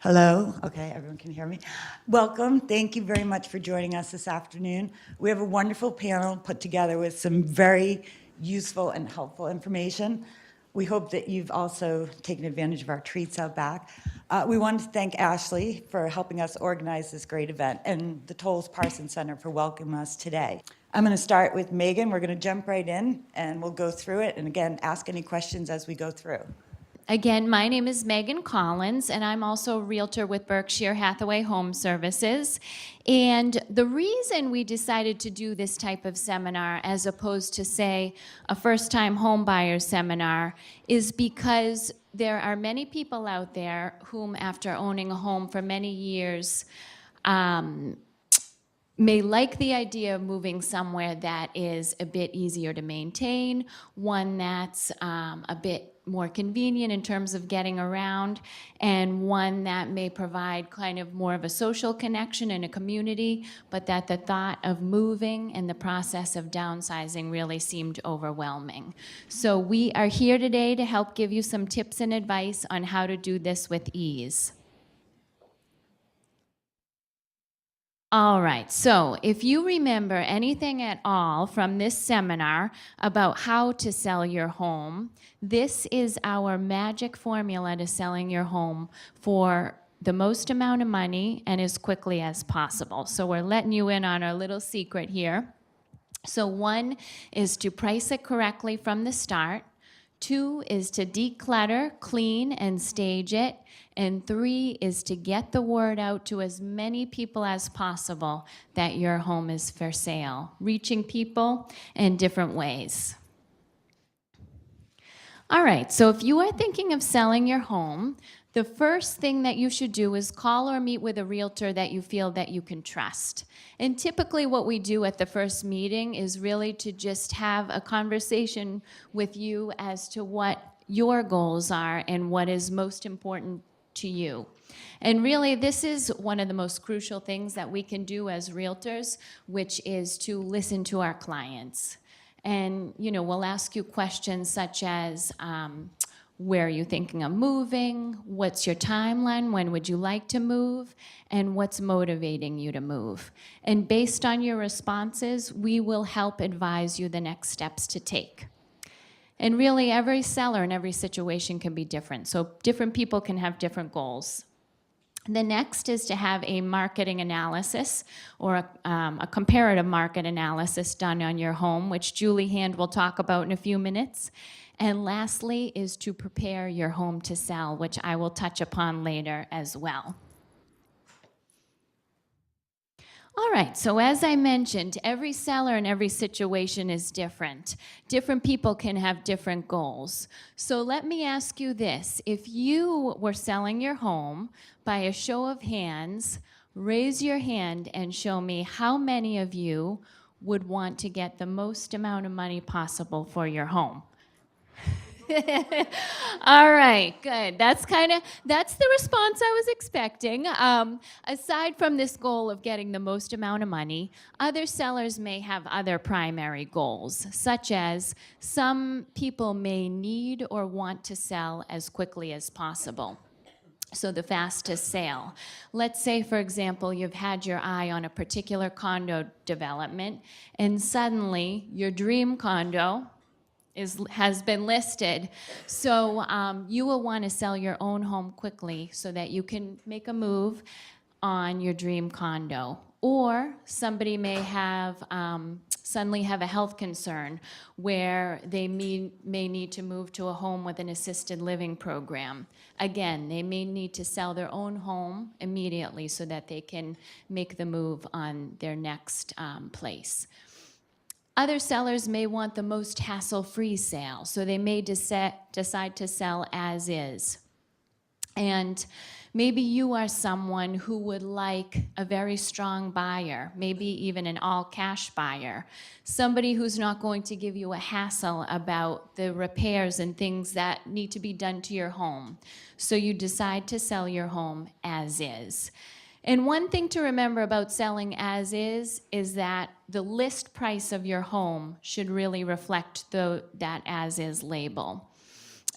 Hello. Okay, everyone can hear me. Welcome. Thank you very much for joining us this afternoon. We have a wonderful panel put together with some very useful and helpful information. We hope that you've also taken advantage of our treats out back. We want to thank Ashley for helping us organize this great event and the Tolles Parsons Center for welcoming us today. I'm going to start with Megan. We're going to jump right in and we'll go through it. And again, ask any questions as we go through. Again, my name is Megan Collins, and I'm also a realtor with Berkshire Hathaway Home Services. And the reason we decided to do this type of seminar as opposed to, say, a first-time home buyer seminar is because there are many people out there whom, after owning a home for many years, may like the idea of moving somewhere that is a bit easier to maintain, one that's a bit more convenient in terms of getting around, and one that may provide kind of more of a social connection in a community, but that the thought of moving and the process of downsizing really seemed overwhelming. So we are here today to help give you some tips and advice on how to do this with ease. All right, so if you remember anything at all from this seminar about how to sell your home, this is our magic formula to selling your home for the most amount of money and as quickly as possible. So we're letting you in on our little secret here. So 1 is to price it correctly from the start. 2 is to declutter, clean, and stage it. And 3 is to get the word out to as many people as possible that your home is for sale, reaching people in different ways. All right, so if you are thinking of selling your home, the first thing that you should do is call or meet with a realtor that you feel that you can trust. And typically what we do at the first meeting is really to just have a conversation with you as to what your goals are and what is most important to you. And really, this is one of the most crucial things that we can do as realtors, which is to listen to our clients. And, we'll ask you questions such as, where are you thinking of moving? What's your timeline? When would you like to move? And what's motivating you to move? And based on your responses, we will help advise you the next steps to take. And really, every seller and every situation can be different. So different people can have different goals. The next is to have a marketing analysis or a comparative market analysis done on your home, which Julie Hand will talk about in a few minutes. And lastly is to prepare your home to sell, which I will touch upon later as well. All right, so as I mentioned, every seller and every situation is different. Different people can have different goals. So let me ask you this. If you were selling your home, by a show of hands, raise your hand and show me how many of you would want to get the most amount of money possible for your home. All right, good. That's the response I was expecting. Aside from this goal of getting the most amount of money, other sellers may have other primary goals, such as some people may need or want to sell as quickly as possible. So the fastest sale. Let's say, for example, you've had your eye on a particular condo development, and suddenly your dream condo has been listed. So you will want to sell your own home quickly so that you can make a move on your dream condo. Or somebody may have suddenly have a health concern where they may need to move to a home with an assisted living program. Again, they may need to sell their own home immediately so that they can make the move on their next place. Other sellers may want the most hassle-free sale, so they may decide to sell as is. And maybe you are someone who would like a very strong buyer, maybe even an all-cash buyer, somebody who's not going to give you a hassle about the repairs and things that need to be done to your home. So you decide to sell your home as is. And one thing to remember about selling as is that the list price of your home should really reflect that as is label.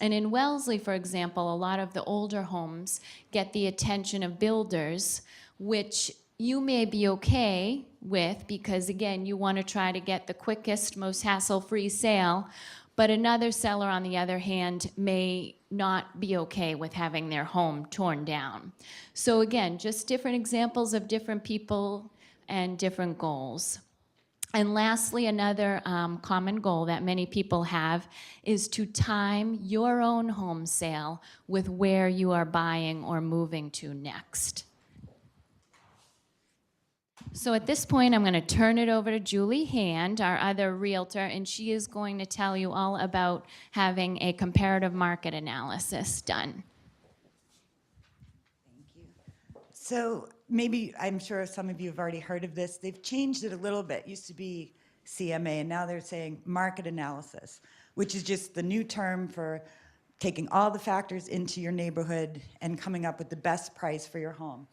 And in Wellesley, for example, a lot of the older homes get the attention of builders, which you may be okay with because, again, you want to try to get the quickest, most hassle-free sale. But another seller, on the other hand, may not be okay with having their home torn down. So again, just different examples of different people and different goals. And lastly, another common goal that many people have is to time your own home sale with where you are buying or moving to next. So at this point, I'm going to turn it over to Julie Hand, our other realtor, and she is going to tell you all about having a comparative market analysis done. Thank you. So maybe, I'm sure some of you have already heard of this. They've changed it a little bit. It used to be CMA, and now they're saying market analysis, which is just the new term for taking all the factors into your neighborhood and coming up with the best price for your home.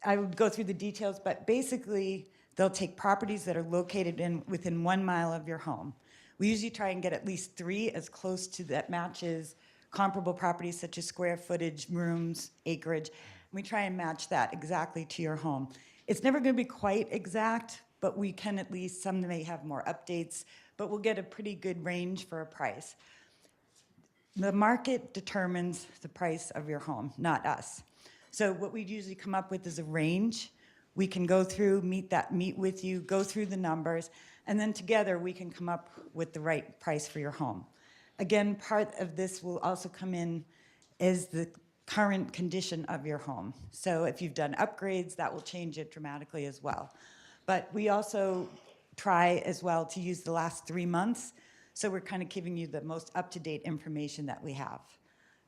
I would go through the details, but basically, they'll take properties that are located within 1 mile of your home. We usually try and get at least 3 as close to that matches comparable properties such as square footage, rooms, acreage. We try and match that exactly to your home. It's never going to be quite exact, but we can at least, some may have more updates, but we'll get a pretty good range for a price. The market determines the price of your home, not us. So what we usually come up with is a range. We can go through, meet with you, go through the numbers, and then together we can come up with the right price for your home. Again, part of this will also come in as the current condition of your home. So if you've done upgrades, that will change it dramatically as well. But we also try as well to use the last 3 months, so we're kind of giving you the most up-to-date information that we have.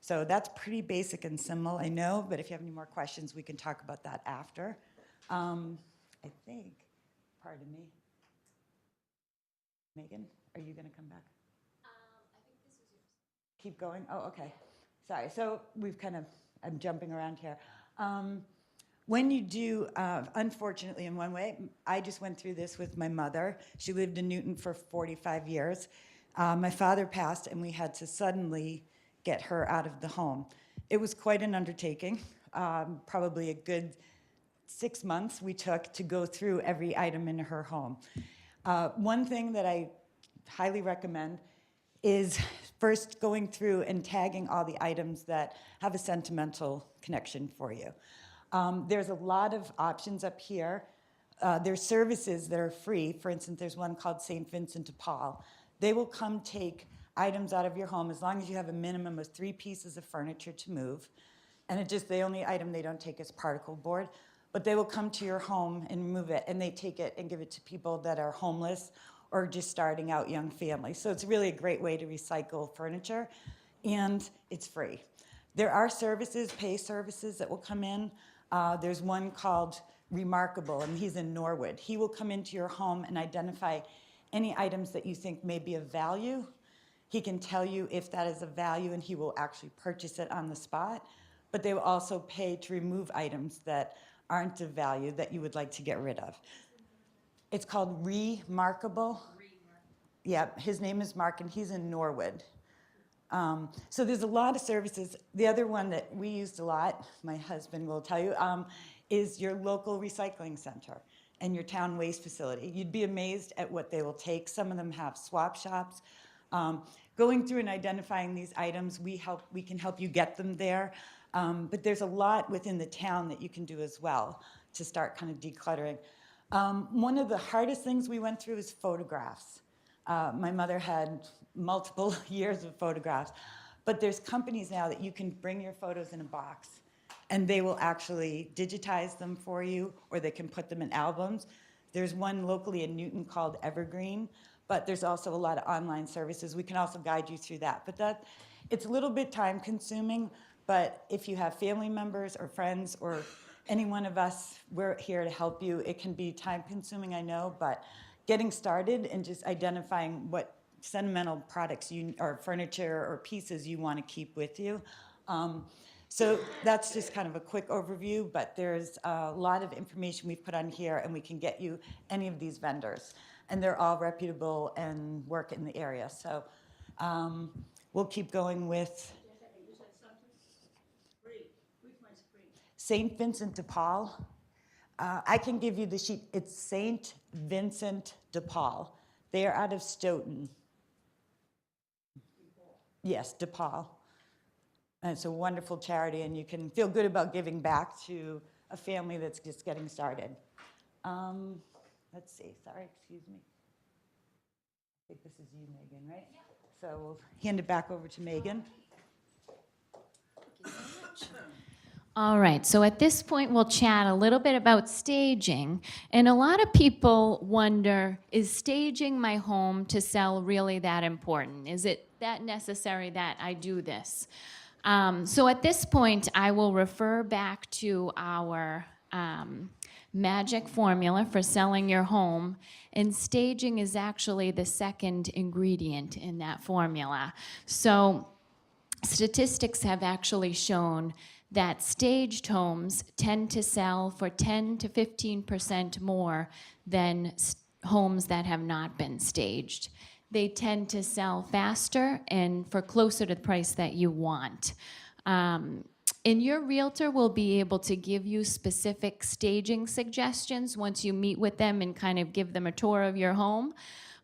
So that's pretty basic and simple, I know, but if you have any more questions, we can talk about that after. I think, pardon me. Megan, are you going to come back? I think this is yours. Keep going? Oh, okay. Sorry. So I'm jumping around here. When you do, unfortunately, in one way, I just went through this with my mother. She lived in Newton for 45 years. My father passed, and we had to suddenly get her out of the home. It was quite an undertaking, probably a good 6 months we took to go through every item in her home. One thing that I highly recommend is first going through and tagging all the items that have a sentimental connection for you. There's a lot of options up here. There's services that are free. For instance, there's one called St. Vincent de Paul. They will come take items out of your home as long as you have a minimum of 3 pieces of furniture to move. And the only item they don't take is particle board. But they will come to your home and move it, and they take it and give it to people that are homeless or just starting out young families. So it's really a great way to recycle furniture, and it's free. There are pay services that will come in. There's one called Remarkable, and he's in Norwood. He will come into your home and identify any items that you think may be of value. He can tell you if that is of value, and he will actually purchase it on the spot. But they will also pay to remove items that aren't of value that you would like to get rid of. It's called Remarkable. Yeah, his name is Mark, and he's in Norwood. So there's a lot of services. The other one that we used a lot, my husband will tell you, is your local recycling center and your town waste facility. You'd be amazed at what they will take. Some of them have swap shops. Going through and identifying these items, we can help you get them there. But there's a lot within the town that you can do as well to start kind of decluttering. One of the hardest things we went through is photographs. My mother had multiple years of photographs, but there's companies now that you can bring your photos in a box, and they will actually digitize them for you, or they can put them in albums. There's one locally in Newton called Evergreen, but there's also a lot of online services. We can also guide you through that. But it's a little bit time consuming, but if you have family members or friends or any one of us, we're here to help you. It can be time consuming, I know, but getting started and just identifying what sentimental products or furniture or pieces you want to keep with you. So that's just kind of a quick overview, but there's a lot of information we've put on here, and we can get you any of these vendors. And they're all reputable and work in the area. So We'll keep going with St. Vincent de Paul. I can give you the sheet. It's St. Vincent de Paul. They are out of Stoughton. Yes, de Paul. And it's a wonderful charity, and you can feel good about giving back to a family that's just getting started. Let's see. Sorry, excuse me. I think this is you, Megan, right? Yeah. So we'll hand it back over to Megan. All right, so at this point, we'll chat a little bit about staging. And a lot of people wonder, is staging my home to sell really that important? Is it that necessary that I do this? So at this point, I will refer back to our magic formula for selling your home. And staging is actually the second ingredient in that formula. So statistics have actually shown that staged homes tend to sell for 10 to 15% more than homes that have not been staged. They tend to sell faster and for closer to the price that you want. And your realtor will be able to give you specific staging suggestions once you meet with them and kind of give them a tour of your home.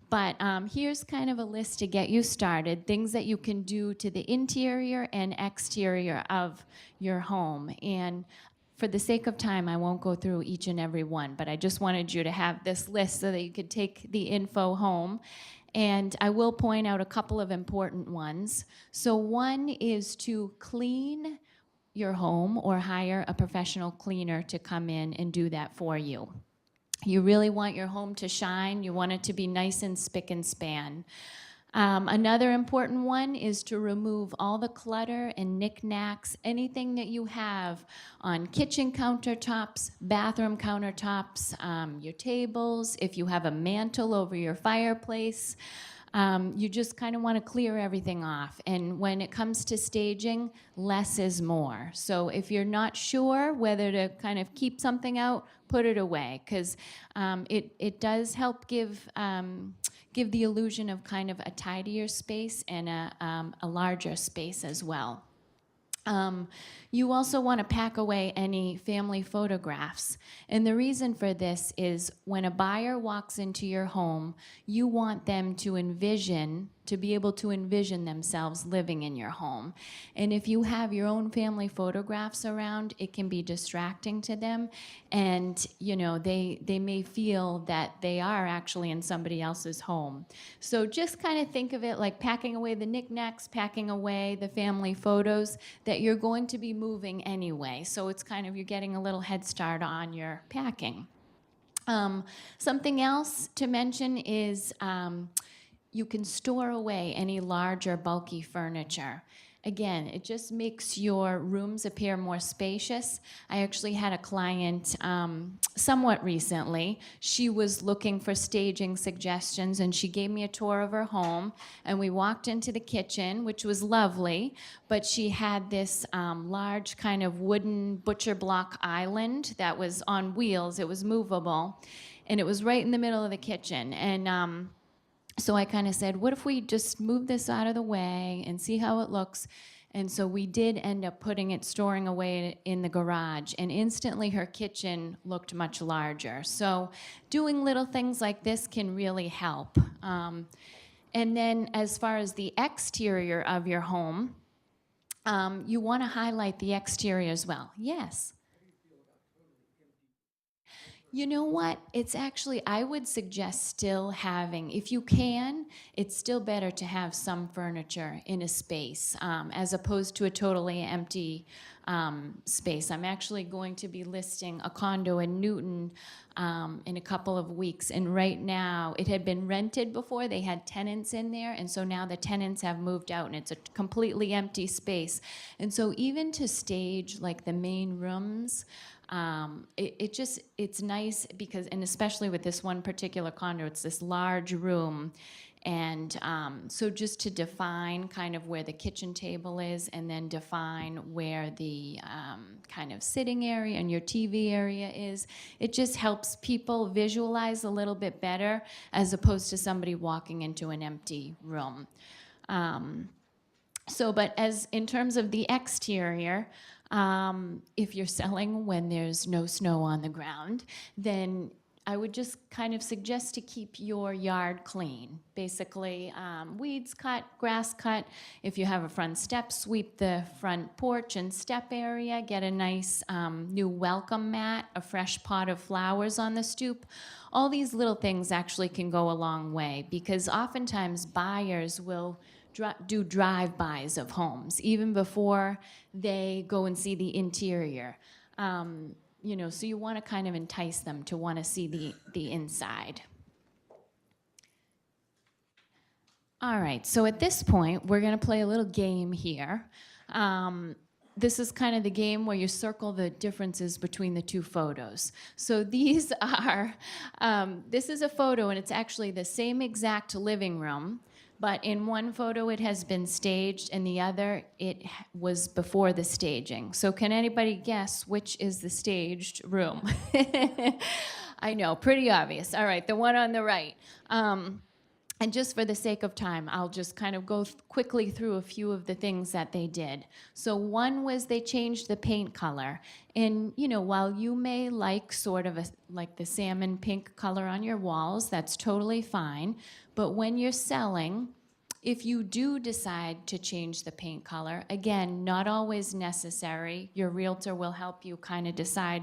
But here's kind of a list to get you started, things that you can do to the interior and exterior of your home. And for the sake of time, I won't go through each and every one, but I just wanted you to have this list so that you could take the info home. And I will point out a couple of important ones. So one is to clean your home or hire a professional cleaner to come in and do that for you. You really want your home to shine. You want it to be nice and spick and span. Another important one is to remove all the clutter and knickknacks, anything that you have on kitchen countertops, bathroom countertops, your tables, if you have a mantle over your fireplace. You just kind of want to clear everything off. And when it comes to staging, less is more. So if you're not sure whether to kind of keep something out, put it away, because it does help give the illusion of kind of a tidier space and a larger space as well. You also want to pack away any family photographs. And the reason for this is when a buyer walks into your home, you want them to be able to envision themselves living in your home. And if you have your own family photographs around, it can be distracting to them. And, you know, they may feel that they are actually in somebody else's home. So just kind of think of it like packing away the knickknacks, packing away the family photos that you're going to be moving anyway. So it's kind of, you're getting a little head start on your packing. Something else to mention is you can store away any large or bulky furniture. Again, it just makes your rooms appear more spacious. I actually had a client somewhat recently. She was looking for staging suggestions, and she gave me a tour of her home, and we walked into the kitchen, which was lovely, but she had this large kind of wooden butcher block island that was on wheels. It was movable, and it was right in the middle of the kitchen. And so I kind of said, what if we just move this out of the way and see how it looks? And so we did end up storing away in the garage, and instantly her kitchen looked much larger. So doing little things like this can really help. And then as far as the exterior of your home, you want to highlight the exterior as well. Yes? You know what? It's actually, I would suggest still having, if you can, it's still better to have some furniture in a space as opposed to a totally empty space. I'm actually going to be listing a condo in Newton in a couple of weeks. And right now, it had been rented before. They had tenants in there. And so now the tenants have moved out and it's a completely empty space. And so even to stage like the main rooms, it's nice because, and especially with this one particular condo, it's this large room. And so just to define kind of where the kitchen table is and then define where the kind of sitting area and your TV area is, it just helps people visualize a little bit better as opposed to somebody walking into an empty room. So, but as in terms of the exterior, if you're selling when there's no snow on the ground, then I would just kind of suggest to keep your yard clean. Basically, weeds cut, grass cut. If you have a front step, sweep the front porch and step area. Get a nice new welcome mat, a fresh pot of flowers on the stoop. All these little things actually can go a long way, because oftentimes buyers will do drive-bys of homes even before they go and see the interior. So you want to kind of entice them to want to see the inside. All right, so at this point, we're going to play a little game here. This is kind of the game where you circle the differences between the two photos. So these are, this is a photo, and it's actually the same exact living room, but in one photo it has been staged, and the other it was before the staging. So can anybody guess which is the staged room? I know, pretty obvious. All right, the one on the right. And just for the sake of time, I'll just kind of go quickly through a few of the things that they did. So one was they changed the paint color. And, while you may like sort of like the salmon pink color on your walls, that's totally fine. But when you're selling, if you do decide to change the paint color, again, not always necessary. Your realtor will help you kind of decide,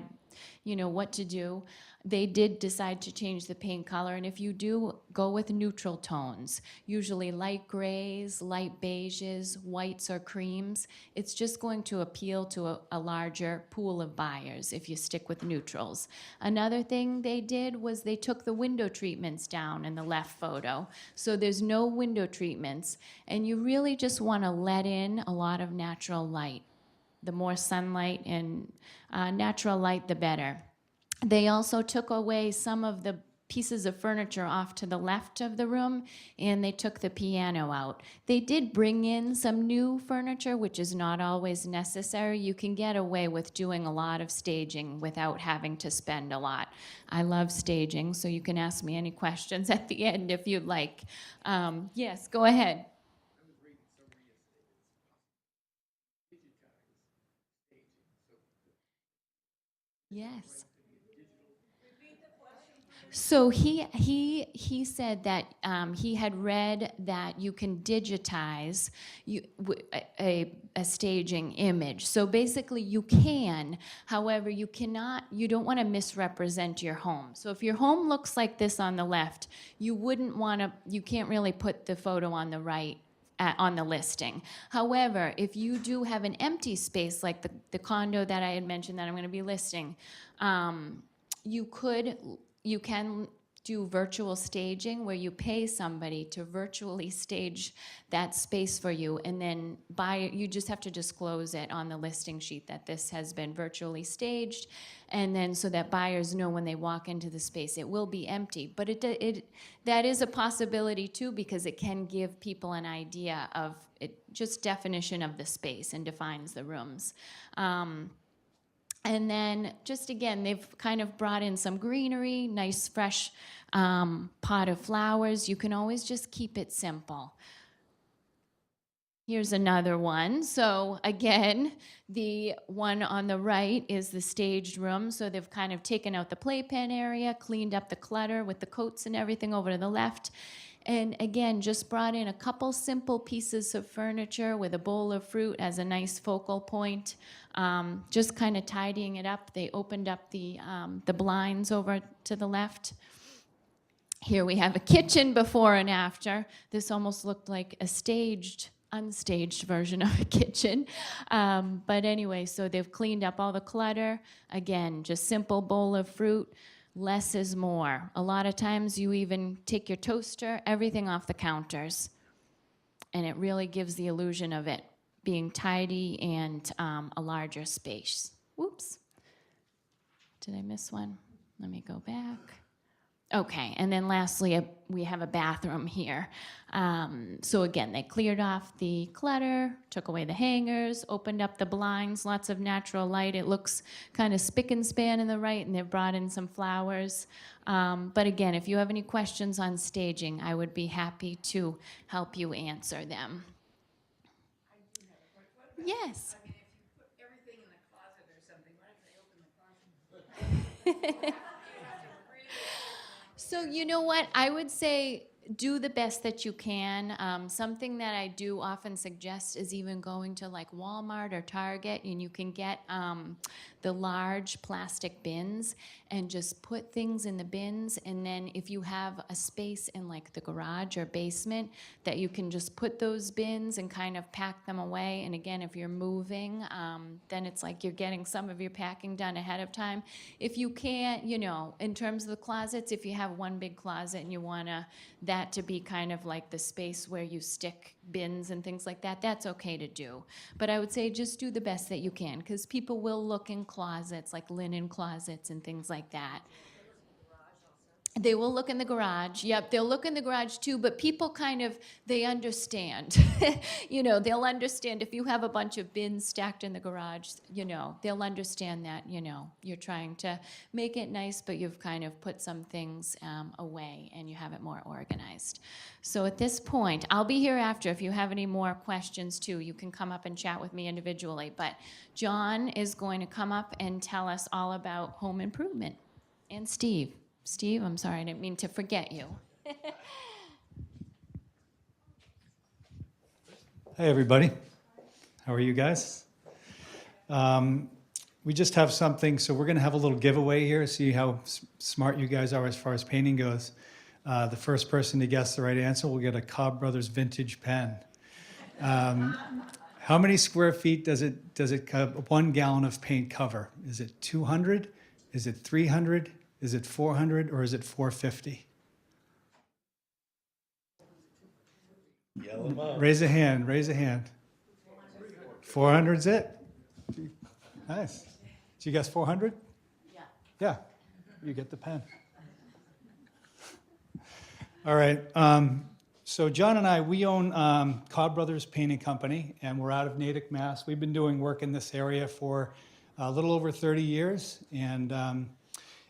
what to do. They did decide to change the paint color, and if you do, go with neutral tones, usually light grays, light beiges, whites or creams. It's just going to appeal to a larger pool of buyers if you stick with neutrals. Another thing they did was they took the window treatments down in the left photo. So there's no window treatments, and you really just want to let in a lot of natural light. The more sunlight and natural light, the better. They also took away some of the pieces of furniture off to the left of the room, and they took the piano out. They did bring in some new furniture, which is not always necessary. You can get away with doing a lot of staging without having to spend a lot. I love staging, so you can ask me any questions at the end if you'd like. Yes, go ahead. Yes. So he said that he had read that you can digitize a staging image. So basically, you can. However, you cannot. You don't want to misrepresent your home. So if your home looks like this on the left, you wouldn't want to. You can't really put the photo on the right. On the listing. However, if you do have an empty space like the condo that I had mentioned that I'm going to be listing, you can do virtual staging where you pay somebody to virtually stage that space for you, and then you just have to disclose it on the listing sheet that this has been virtually staged, and then so that buyers know when they walk into the space it will be empty. But that is a possibility too, because it can give people an idea of it, just definition of the space, and defines the rooms. And then just again, they've kind of brought in some greenery, nice fresh pot of flowers. You can always just keep it simple. Here's another one. So again, the one on the right is the staged room. So they've kind of taken out the playpen area, cleaned up the clutter with the coats and everything over to the left. And again, just brought in a couple simple pieces of furniture with a bowl of fruit as a nice focal point. Just kind of tidying it up. They opened up the blinds over to the left. Here we have a kitchen before and after. This almost looked like a unstaged version of a kitchen. But anyway, so they've cleaned up all the clutter. Again, just simple bowl of fruit. Less is more. A lot of times you even take your toaster, everything off the counters, and it really gives the illusion of it being tidy and a larger space. Whoops. Did I miss one? Let me go back. Okay, and then lastly, we have a bathroom here. So again, they cleared off the clutter, took away the hangers, opened up the blinds, lots of natural light. It looks kind of spick and span in the right, and they've brought in some flowers. But again, if you have any questions on staging, I would be happy to help you answer them. I Yes. I mean, if you put everything in the closet or something, what if they open the closet? So you know what? I would say do the best that you can. Something that I do often suggest is even going to like Walmart or Target, and you can get the large plastic bins and just put things in the bins. And then if you have a space in like the garage or basement, that you can just put those bins and kind of pack them away. And again, if you're moving, then it's like you're getting some of your packing done ahead of time. If you can't, you know, in terms of the closets, if you have one big closet and you want that to be kind of like the space where you stick bins and things like that, that's okay to do. But I would say just do the best that you can, because people will look in closets, like linen closets and things like that. They will look in the garage. Yep, they'll look in the garage too, but people kind of, they understand. You know, they'll understand if you have a bunch of bins stacked in the garage, you know, they'll understand that, you know, you're trying to make it nice, but you've kind of put some things away and you have it more organized. So at this point, I'll be here after. If you have any more questions too, you can come up and chat with me individually. But John is going to come up and tell us all about home improvement. And Steve. Steve, I'm sorry, I didn't mean to forget you. Hey, everybody. How are you guys? We just have something, so we're going to have a little giveaway here, see how smart you guys are as far as painting goes. The first person to guess the right answer will get a Cobb Brothers vintage pen. How many square feet does it 1 gallon of paint cover? Is it 200? Is it 300? Is it 400 or is it 450? Yell 'em out. Raise a hand, raise a hand. 400's it? Nice. Did you guess 400? Yeah. Yeah, you get the pen. All right, so John and I, we own Cobb Brothers Painting Company, and we're out of Natick, Mass. We've been doing work in this area for a little over 30 years, and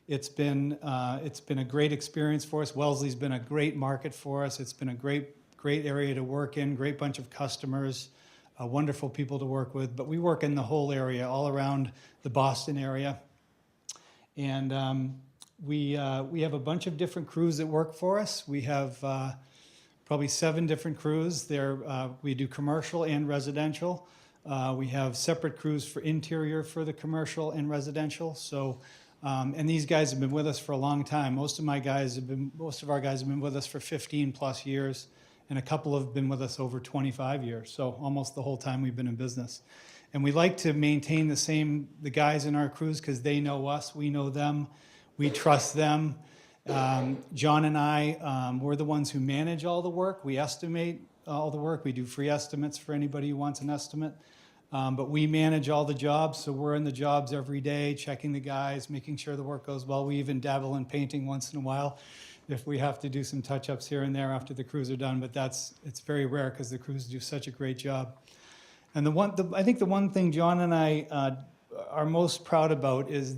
it's been a great experience for us. Wellesley's been a great market for us. It's been a great area to work in, great bunch of customers, wonderful people to work with. But we work in the whole area, all around the Boston area. And we have a bunch of different crews that work for us. We have probably 7 different crews. We do commercial and residential. We have separate crews for interior for the commercial and residential. So. And these guys have been with us for a long time. Most of our guys have been with us for 15 plus years, and a couple have been with us over 25 years. So almost the whole time we've been in business. And we like to maintain the guys in our crews because they know us, we know them, we trust them. John and I, we're the ones who manage all the work. We estimate all the work. We do free estimates for anybody who wants an estimate. But we manage all the jobs, so we're in the jobs every day, checking the guys, making sure the work goes well. We even dabble in painting once in a while if we have to do some touch-ups here and there after the crews are done, but it's very rare because the crews do such a great job. And I think the one thing John and I are most proud about is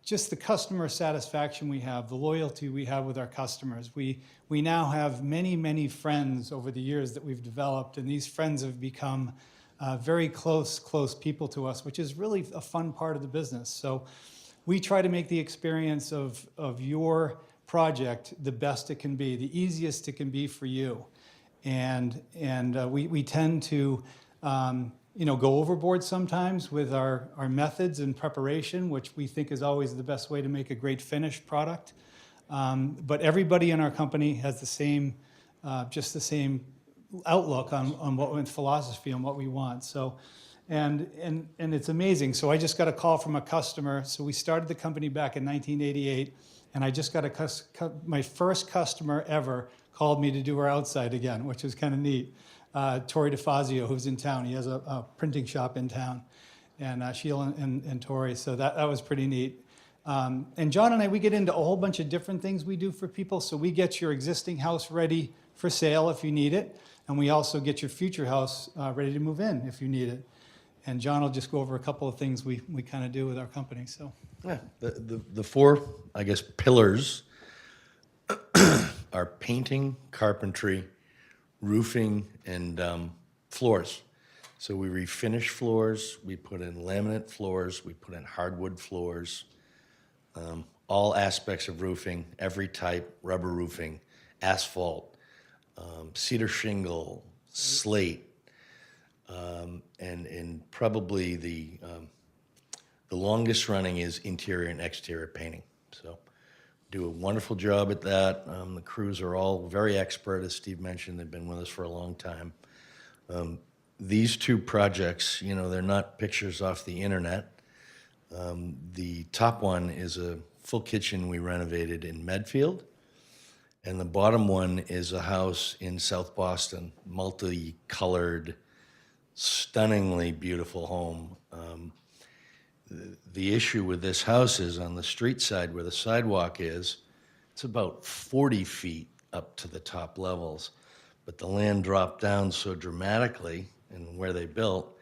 just the customer satisfaction we have, the loyalty we have with our customers. We now have many, many friends over the years that we've developed, and these friends have become very close people to us, which is really a fun part of the business. So we try to make the experience of your project the best it can be, the easiest it can be for you. And we tend to go overboard sometimes with our methods and preparation, which we think is always the best way to make a great finished product. But everybody in our company has the same outlook on what philosophy on what we want. So, and it's amazing. So I just got a call from a customer. So we started the company back in 1988, and I just got my first customer ever called me to do our outside again, which was kind of neat. Tori DeFazio, who's in town. He has a printing shop in town, and Sheila and Tori. So that was pretty neat. And John and I, we get into a whole bunch of different things we do for people. So we get your existing house ready for sale if you need it. And we also get your future house ready to move in if you need it. And John will just go over a couple of things we kind of do with our company. So Yeah, the 4, I guess, pillars are painting, carpentry, roofing, and floors. So we refinish floors, we put in laminate floors, we put in hardwood floors, all aspects of roofing, every type, rubber roofing, asphalt, cedar shingle, slate, and probably the longest running is interior and exterior painting. So do a wonderful job at that. The crews are all very expert, as Steve mentioned. They've been with us for a long time. These two projects, you know, they're not pictures off the internet. The top one is a full kitchen we renovated in Medfield, and the bottom one is a house in South Boston, multicolored, stunningly beautiful home. The issue with this house is on the street side where the sidewalk is, it's about 40 feet up to the top levels, but the land dropped down so dramatically and where they built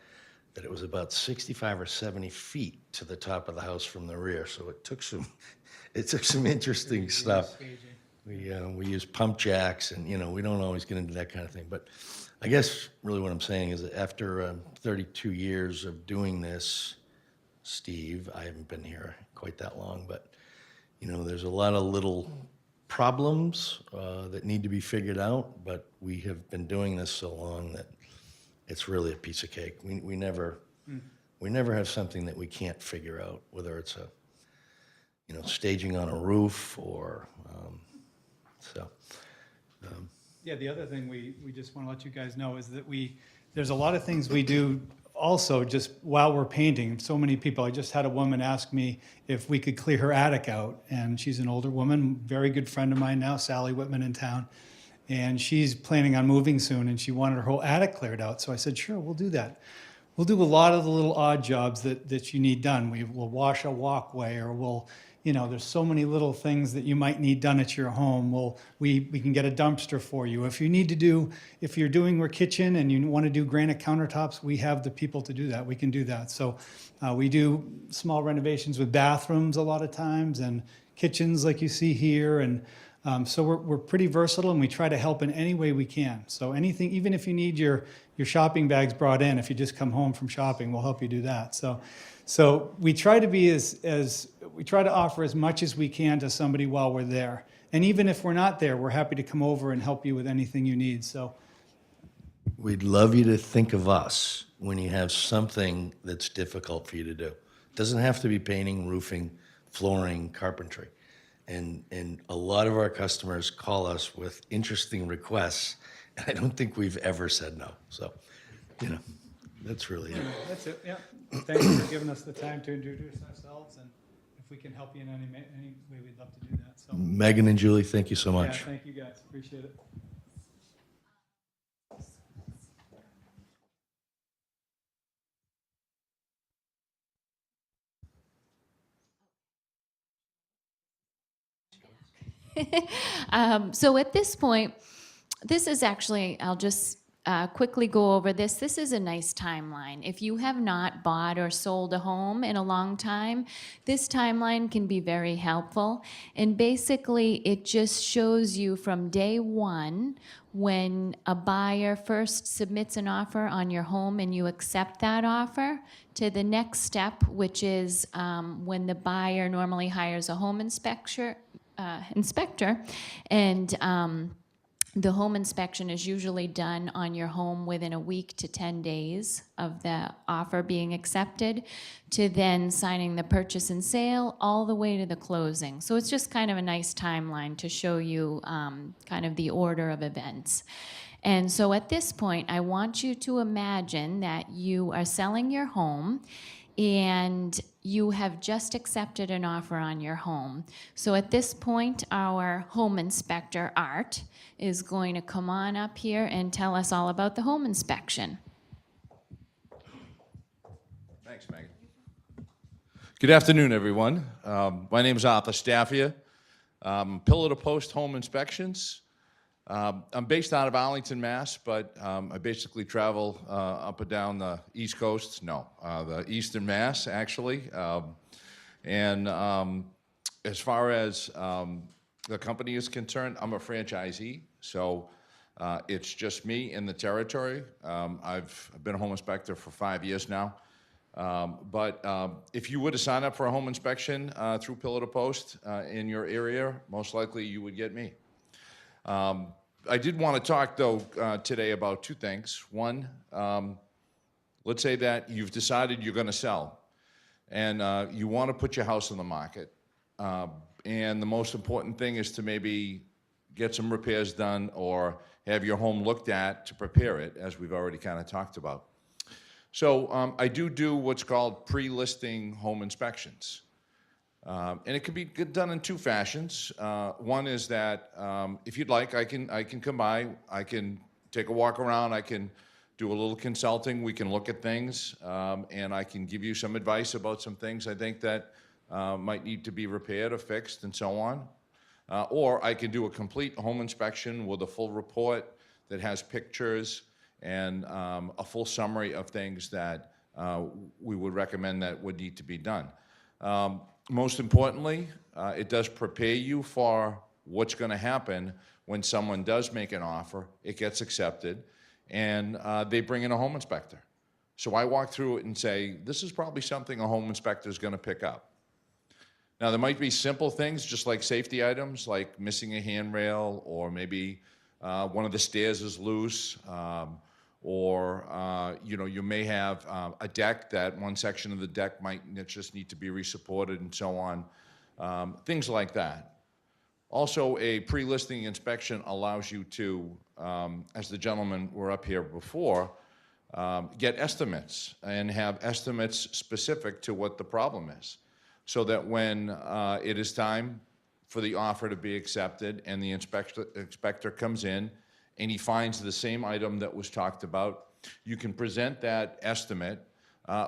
that it was about 65 or 70 feet to the top of the house from the rear. So it took some interesting stuff. We use pump jacks, and you know, we don't always get into that kind of thing. But I guess really what I'm saying is that after 32 years of doing this, Steve, I haven't been here quite that long, but you know, there's a lot of little problems that need to be figured out. But we have been doing this so long that it's really a piece of cake. We never have something that we can't figure out, whether it's staging on a roof or Yeah, the other thing we just want to let you guys know is that there's a lot of things we do also just while we're painting. So many people, I just had a woman ask me if we could clear her attic out, and she's an older woman, very good friend of mine now, Sally Whitman in town. And she's planning on moving soon, and she wanted her whole attic cleared out. So I said, sure, we'll do that. We'll do a lot of the little odd jobs that you need done. We'll wash a walkway, or there's so many little things that you might need done at your home. We can get a dumpster for you. If you're doing your kitchen and you want to do granite countertops, we have the people to do that. We can do that. So we do small renovations with bathrooms a lot of times, and kitchens like you see here, and so we're pretty versatile, and we try to help in any way we can. So anything, even if you need your shopping bags brought in, if you just come home from shopping, we'll help you do that. So we try to be we try to offer as much as we can to somebody while we're there. And even if we're not there, we're happy to come over and help you with anything you need. So we'd love you to think of us when you have something that's difficult for you to do. It doesn't have to be painting, roofing, flooring, carpentry. And a lot of our customers call us with interesting requests, and I don't think we've ever said no. So, that's really it. That's it, yeah. Thank you for giving us the time to introduce ourselves, and if we can help you in any way, we'd love to do that. So, Megan and Julie, thank you so yeah, much. thank you guys, appreciate it. So at this point, this is actually, I'll just quickly go over this. This is a nice timeline. If you have not bought or sold a home in a long time, this timeline can be very helpful. And basically, it just shows you from day one, when a buyer first submits an offer on your home and you accept that offer, to the next step, which is when the buyer normally hires a home inspector, and the home inspection is usually done on your home within a week to 10 days of the offer being accepted, to then signing the purchase and sale all the way to the closing. So it's just kind of a nice timeline to show you kind of the order of events. And so at this point, I want you to imagine that you are selling your home and you have just accepted an offer on your home. So at this point, our home inspector, Art, is going to come on up here and tell us all about the home inspection. Thanks, Megan. Good afternoon, everyone. My name is Arthur Staffia. Pillar to Post Home Inspections. I'm based out of Arlington, Mass., but I basically travel up and down the East Coast. No, the Eastern Mass, actually. And as far as the company is concerned, I'm a franchisee. So It's just me in the territory. I've been a home inspector for 5 years now. But if you were to sign up for a home inspection through Pillar to Post in your area, most likely you would get me. I did want to talk, though, today about two things. One, let's say that you've decided you're going to sell, and you want to put your house on the market. And the most important thing is to maybe get some repairs done or have your home looked at to prepare it, as we've already kind of talked about. So I do what's called pre-listing home inspections. And it can be done in two fashions. One is that if you'd like, I can come by, I can take a walk around, I can do a little consulting, we can look at things, and I can give you some advice about some things I think that might need to be repaired or fixed and so on. Or I can do a complete home inspection with a full report that has pictures and a full summary of things that we would recommend that would need to be done. Most importantly, it does prepare you for what's going to happen when someone does make an offer, it gets accepted, and they bring in a home inspector. So I walk through it and say, this is probably something a home inspector is going to pick up. Now, there might be simple things, just like safety items, like missing a handrail, or maybe one of the stairs is loose, or you may have a deck that one section of the deck might just need to be resupported and so on, things like that. Also, a pre-listing inspection allows you to, as the gentlemen were up here before, get estimates and have estimates specific to what the problem is, so that when it is time for the offer to be accepted and the inspector comes in and he finds the same item that was talked about, you can present that estimate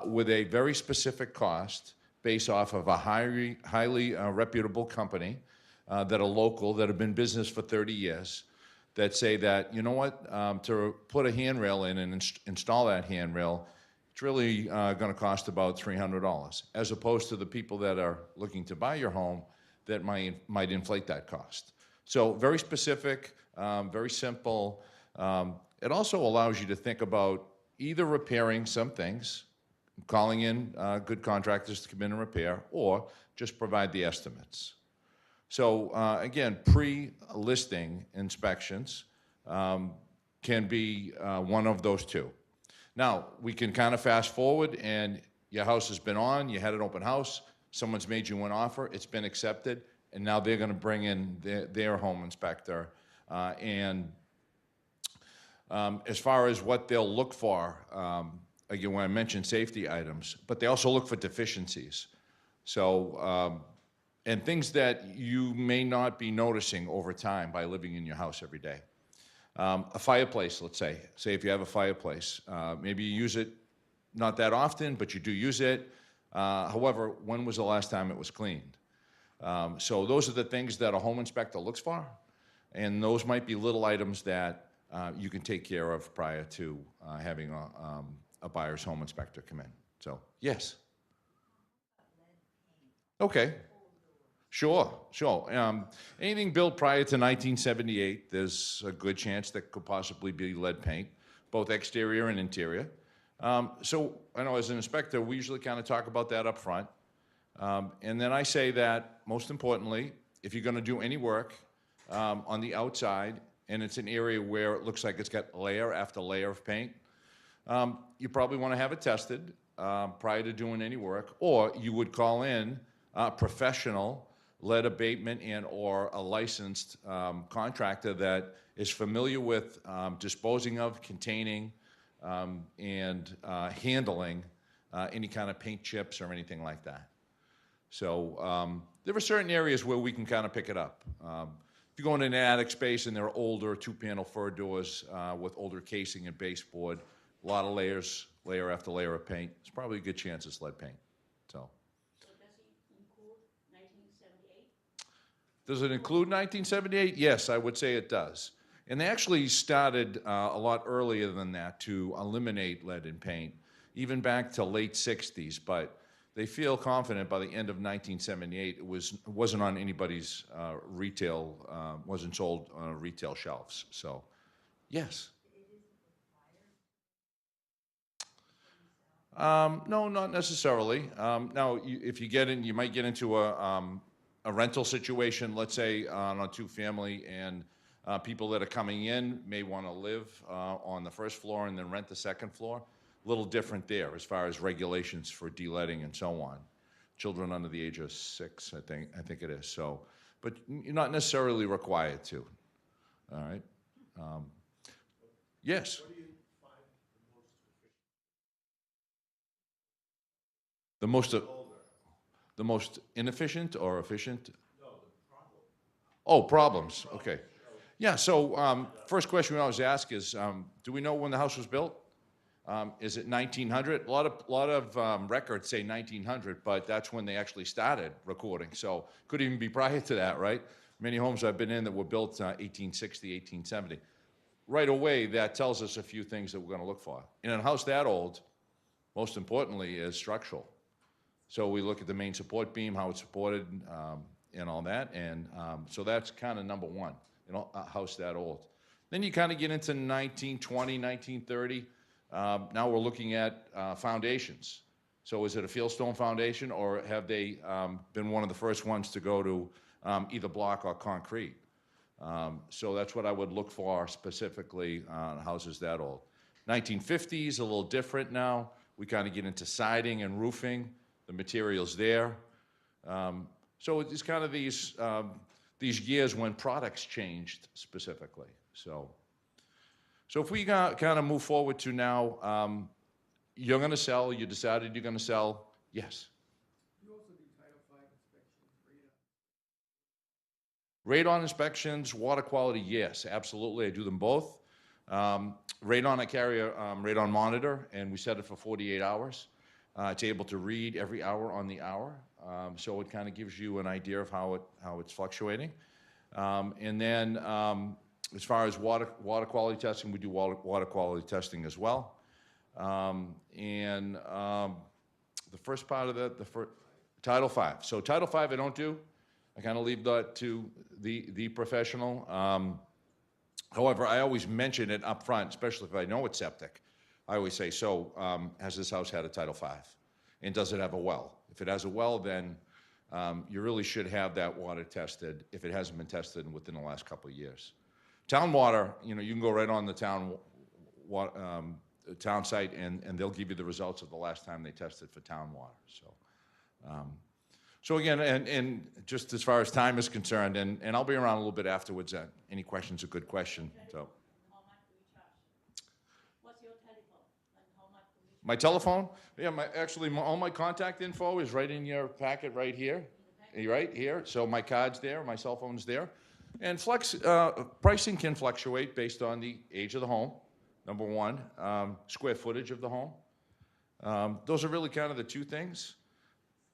with a very specific cost based off of a highly reputable company that are local, that have been in business for 30 years, that say that, you know what, to put a handrail in and install that handrail, it's really going to cost about $300, as opposed to the people that are looking to buy your home that might inflate that cost. So very specific, very simple. It also allows you to think about either repairing some things, calling in good contractors to come in and repair, or just provide the estimates. So again, pre-listing inspections can be one of those two. Now, we can kind of fast forward and your house has been on, you had an open house, someone's made you an offer, it's been accepted, and now they're going to bring in their home inspector. And as far as what they'll look for, again, when I mentioned safety items, but they also look for deficiencies. So, and things that you may not be noticing over time by living in your house every day. A fireplace, let's say. Say if you have a fireplace, maybe you use it not that often, but you do use it. However, when was the last time it was cleaned? So those are the things that a home inspector looks for, and those might be little items that you can take care of prior to having a buyer's home inspector come in. So, yes. Okay. Sure. Anything built prior to 1978, there's a good chance that could possibly be lead paint, both exterior and interior. So I know as an inspector, we usually kind of talk about that up front. And then I say that, most importantly, if you're going to do any work on the outside, and it's an area where it looks like it's got layer after layer of paint, you probably want to have it tested prior to doing any work, or you would call in a professional lead abatement and or a licensed contractor that is familiar with disposing of, containing, and handling any kind of paint chips or anything like that. So there are certain areas where we can kind of pick it up. If you go into an attic space and there are older two-panel fur doors with older casing and baseboard, a lot of layers, layer after layer of paint, it's probably a good chance it's lead paint. So So does it include 1978? does it include 1978? Yes, I would say it does. And they actually started a lot earlier than that to eliminate lead in paint, even back to late 60s, but they feel confident by the end of 1978 it wasn't on anybody's retail, wasn't sold on retail shelves. So Yes. No, not necessarily. Now, if you get in, you might get into a rental situation, let's say on a two-family, and people that are coming in may want to live on the first floor and then rent the second floor. A little different there as far as regulations for deletting and so on. Children under the age of 6, I think it is. So, but you're not necessarily required to. All right. Yes. The most inefficient or efficient? Oh, problems. Okay. Yeah. So first question we always ask is, do we know when the house was built? Is it 1900? A lot of records say 1900, but that's when they actually started recording. So could even be prior to that, right? Many homes I've been in that were built 1860, 1870. Right away, that tells us a few things that we're going to look for. In a house that old, most importantly, is structural. So we look at the main support beam, how it's supported, and all that. And so that's kind of number one, a house that old. Then you kind of get into 1920, 1930. Now we're looking at foundations. So is it a fieldstone foundation, or have they been one of the first ones to go to either block or concrete? So that's what I would look for specifically on houses that old. 1950s, a little different now. We kind of get into siding and roofing, the materials there. So it's kind of these years when products changed specifically. So if we kind of move forward to now, you're going to sell, you decided you're going to sell, yes. You also do Title V inspections, Radon inspections, water quality, yes, absolutely. I do them both. Radon, I carry a radon monitor, and we set it for 48 hours. It's able to read every hour on the hour, so it kind of gives you an idea of how it's fluctuating. And then as far as water quality testing, we do water quality testing as well. And the first part of that, Title V. So Title V I don't do. I kind of leave that to the professional. However, I always mention it up front, especially if I know it's septic. I always say, so has this house had a Title V? And does it have a well? If it has a well, then you really should have that water tested if it hasn't been tested within the last couple of years. Town water, you can go right on the town site, and they'll give you the results of the last time they tested for town water. So again, and just as far as time is concerned, and I'll be around a little bit afterwards. Any question's a good question. So. What's your telephone? And how much do we My telephone? Yeah, all my contact info is right in your packet right here. Right here. So my card's there, my cell phone's there. And pricing can fluctuate based on the age of the home, number one, square footage of the home. Those are really kind of the two things.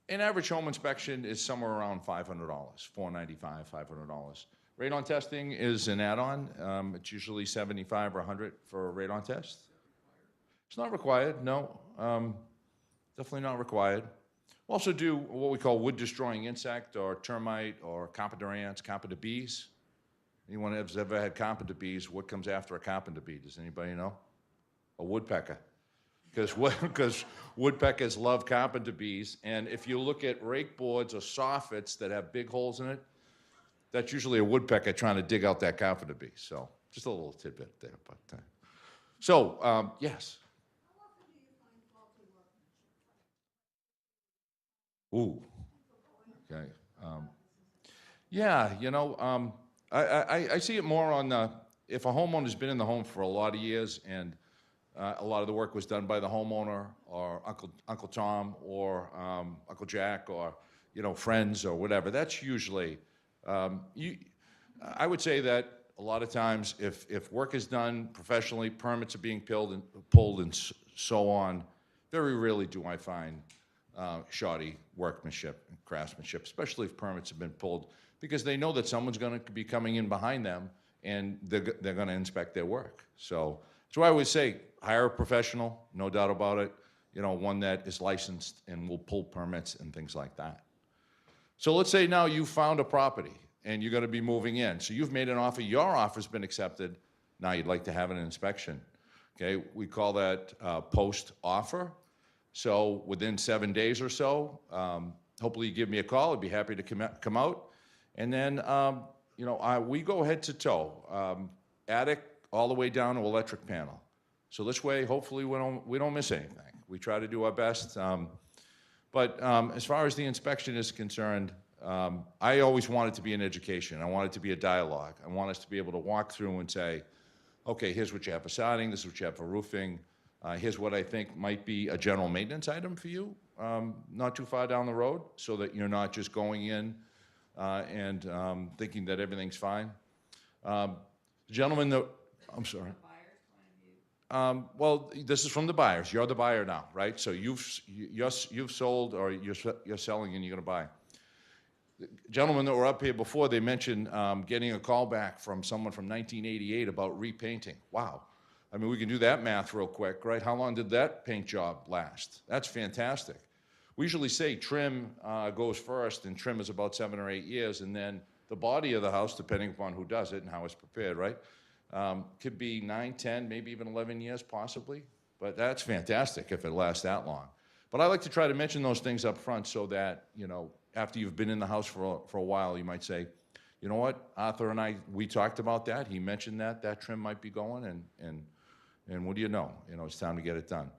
An average home inspection is somewhere around $500, $495, $500. Radon testing is an add-on. It's usually $75 or $100 for a radon test. It's not required, no. Definitely not required. We also do what we call wood-destroying insect or termite or carpenter ants, carpenter bees. Anyone has ever had carpenter bees? What comes after a carpenter bee? Does anybody know? A woodpecker. Because woodpeckers love carpenter bees, and if you look at rake boards or soffits that have big holes in it, that's usually a woodpecker trying to dig out that carpenter bee. So just a little tidbit there. But yes. How often do you find faulty workmanship? Ooh. Okay. Yeah, I see it more on if a homeowner's been in the home for a lot of years and a lot of the work was done by the homeowner or Uncle Tom or Uncle Jack or friends or whatever. That's usually I would say that a lot of times if work is done professionally, permits are being pulled and so on. Very rarely do I find shoddy workmanship and craftsmanship, especially if permits have been pulled, because they know that someone's going to be coming in behind them and they're going to inspect their work. So that's why I always say hire a professional, no doubt about it, one that is licensed and will pull permits and things like that. So let's say now you found a property and you're going to be moving in. So you've made an offer, your offer's been accepted. now you'd like to have an inspection. Okay, we call that post-offer. So within 7 days or so, hopefully you give me a call. I'd be happy to come out. And then, we go head to toe, attic all the way down to electric panel. So this way, hopefully we don't miss anything. We try to do our best. But as far as the inspection is concerned, I always want it to be an education. I want it to be a dialogue. I want us to be able to walk through and say, okay, here's what you have for siding, this is what you have for roofing, here's what I think might be a general maintenance item for you, not too far down the road, so that you're not just going in and thinking that everything's fine. Gentlemen, I'm sorry. Well, this is from the buyers. You're the buyer now, right? So you've sold, or you're selling, and you're going to buy. The gentlemen that were up here before, they mentioned getting a call back from someone from 1988 about repainting. Wow. I mean, we can do that math real quick, right? How long did that paint job last? That's fantastic. We usually say trim goes first, and trim is about 7 or 8 years, and then the body of the house, depending upon who does it and how it's prepared, right? Could be 9, 10, maybe even 11 years possibly, but that's fantastic if it lasts that long. But I like to try to mention those things up front so that, after you've been in the house for a while, you might say, you know what, Arthur and I, we talked about that. He mentioned that trim might be going, and what do you know? It's time to get it done.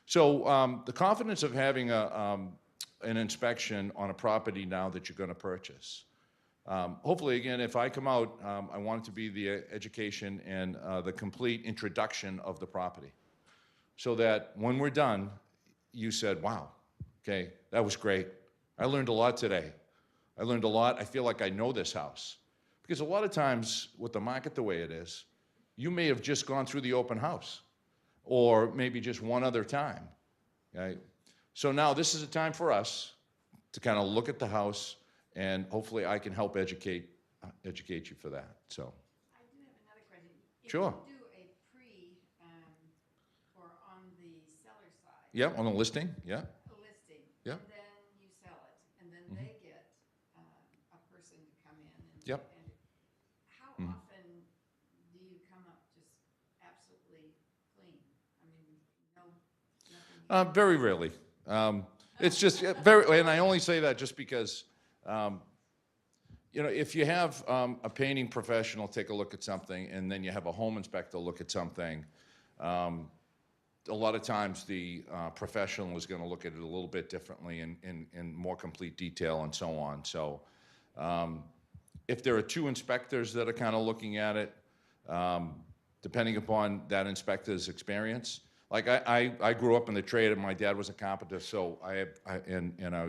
So the confidence of having an inspection on a property now that you're going to purchase. Hopefully, again, if I come out, I want it to be the education and the complete introduction of the property, so that when we're done, you said, wow, okay, that was great. I learned a lot today. I learned a lot. I feel like I know this house. Because a lot of times, with the market the way it is, you may have just gone through the open house, or maybe just one other time. Okay? So now this is a time for us to kind of look at the house, and hopefully I can help educate you for that. So. I do have another question. Sure. If you do a or on the seller side. Yeah, on the listing, yeah. A listing. Yeah. And then you sell it, and then they get a person to come in and. Yep. And how often do you come up just absolutely clean? I mean, nothing. Very rarely. It's just very, and I only say that just because, if you have a painting professional take a look at something, and then you have a home inspector look at something, a lot of times the professional is going to look at it a little bit differently in more complete detail and so on. So if there are two inspectors that are kind of looking at it, depending upon that inspector's experience, like I grew up in the trade, and my dad was a carpenter, so I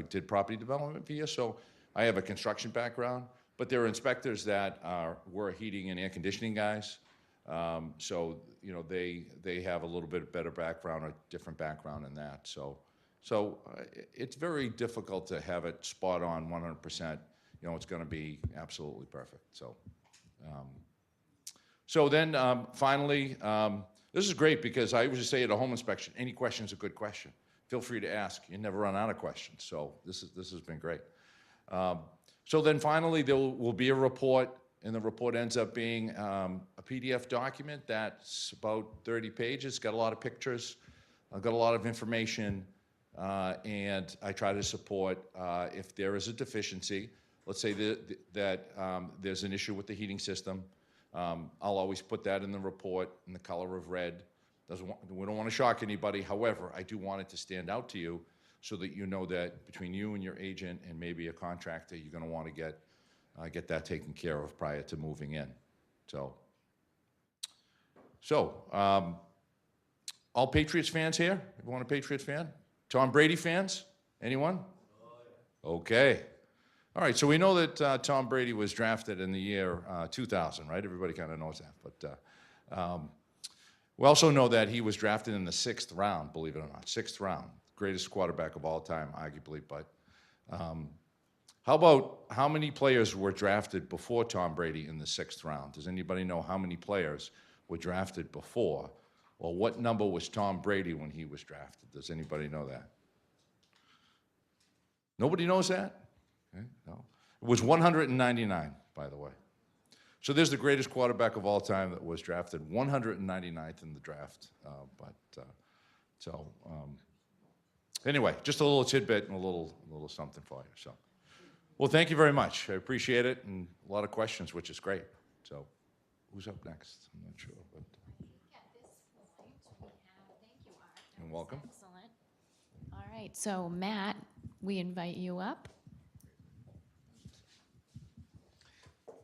did property development for years, so I have a construction background. But there are inspectors that were heating and air conditioning guys, so they have a little bit better background, or different background in that. So it's very difficult to have it spot on 100%. It's going to be absolutely perfect. So then finally. This is great because I usually say at a home inspection, any question is a good question. Feel free to ask. You never run out of questions. So this has been great. So then finally there will be a report, and the report ends up being a PDF document that's about 30 pages, got a lot of pictures, got a lot of information, and I try to support if there is a deficiency. Let's say that there's an issue with the heating system. I'll always put that in the report in the color of red. We don't want to shock anybody. However, I do want it to stand out to you so that you know that between you and your agent and maybe a contractor, you're going to want to get that taken care of prior to moving in. So all Patriots fans here? Everyone a Patriots fan? Tom Brady fans? Anyone? Okay. All right, so we know that Tom Brady was drafted in the year 2000, right? Everybody kind of knows that. But we also know that he was drafted in the 6th round, believe it or not. 6th round. Greatest quarterback of all time, arguably. But how many players were drafted before Tom Brady in the 6th round? Does anybody know how many players were drafted before? Or what number was Tom Brady when he was drafted? Does anybody know that? Nobody knows that? Okay, no. It was 199, by the way. So there's the greatest quarterback of all time that was drafted 199th in the draft. Anyway, just a little tidbit and a little something for you. So, well, thank you very much. I appreciate it, and a lot of questions, which is great. So, who's up next? I'm not sure. But, At this point, we have, thank you, Art. You're welcome. Excellent. All right, so Matt, we invite you up.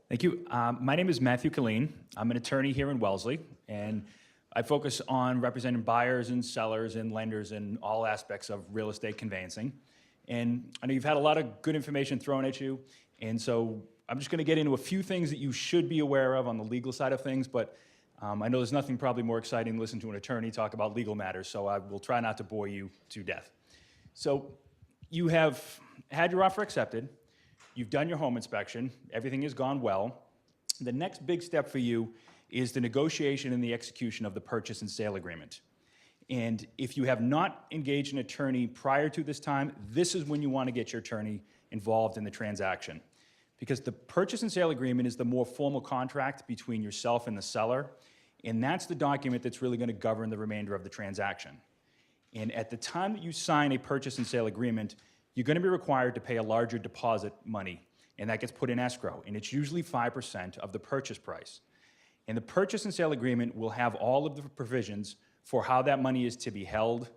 Thank you. My name is Matthew Killeen. I'm an attorney here in Wellesley, and I focus on representing buyers and sellers and lenders in all aspects of real estate conveyancing. And I know you've had a lot of good information thrown at you, and so I'm just going to get into a few things that you should be aware of on the legal side of things, but I know there's nothing probably more exciting than listen to an attorney talk about legal matters, so I will try not to bore you to death. So you have had your offer accepted. You've done your home inspection, everything has gone well. The next big step for you is the negotiation and the execution of the purchase and sale agreement. And if you have not engaged an attorney prior to this time, this is when you want to get your attorney involved in the transaction. Because the purchase and sale agreement is the more formal contract between yourself and the seller, and that's the document that's really going to govern the remainder of the transaction. And at the time that you sign a purchase and sale agreement, you're going to be required to pay a larger deposit money, and that gets put in escrow, and it's usually 5% of the purchase price. And the purchase and sale agreement will have all of the provisions for how that money is to be held,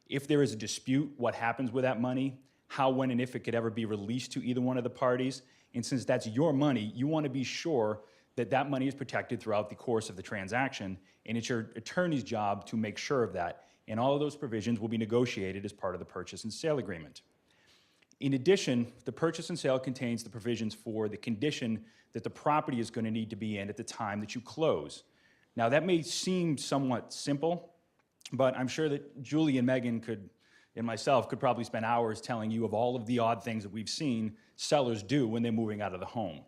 if there is a dispute, what happens with that money, how, when, and if it could ever be released to either one of the parties. And since that's your money, you want to be sure that that money is protected throughout the course of the transaction, and it's your attorney's job to make sure of that. And all of those provisions will be negotiated as part of the purchase and sale agreement. In addition, the purchase and sale contains the provisions for the condition that the property is going to need to be in at the time that you close. Now, that may seem somewhat simple, but I'm sure that Julie and Megan and myself could probably spend hours telling you of all of the odd things that we've seen sellers do when they're moving out of the home.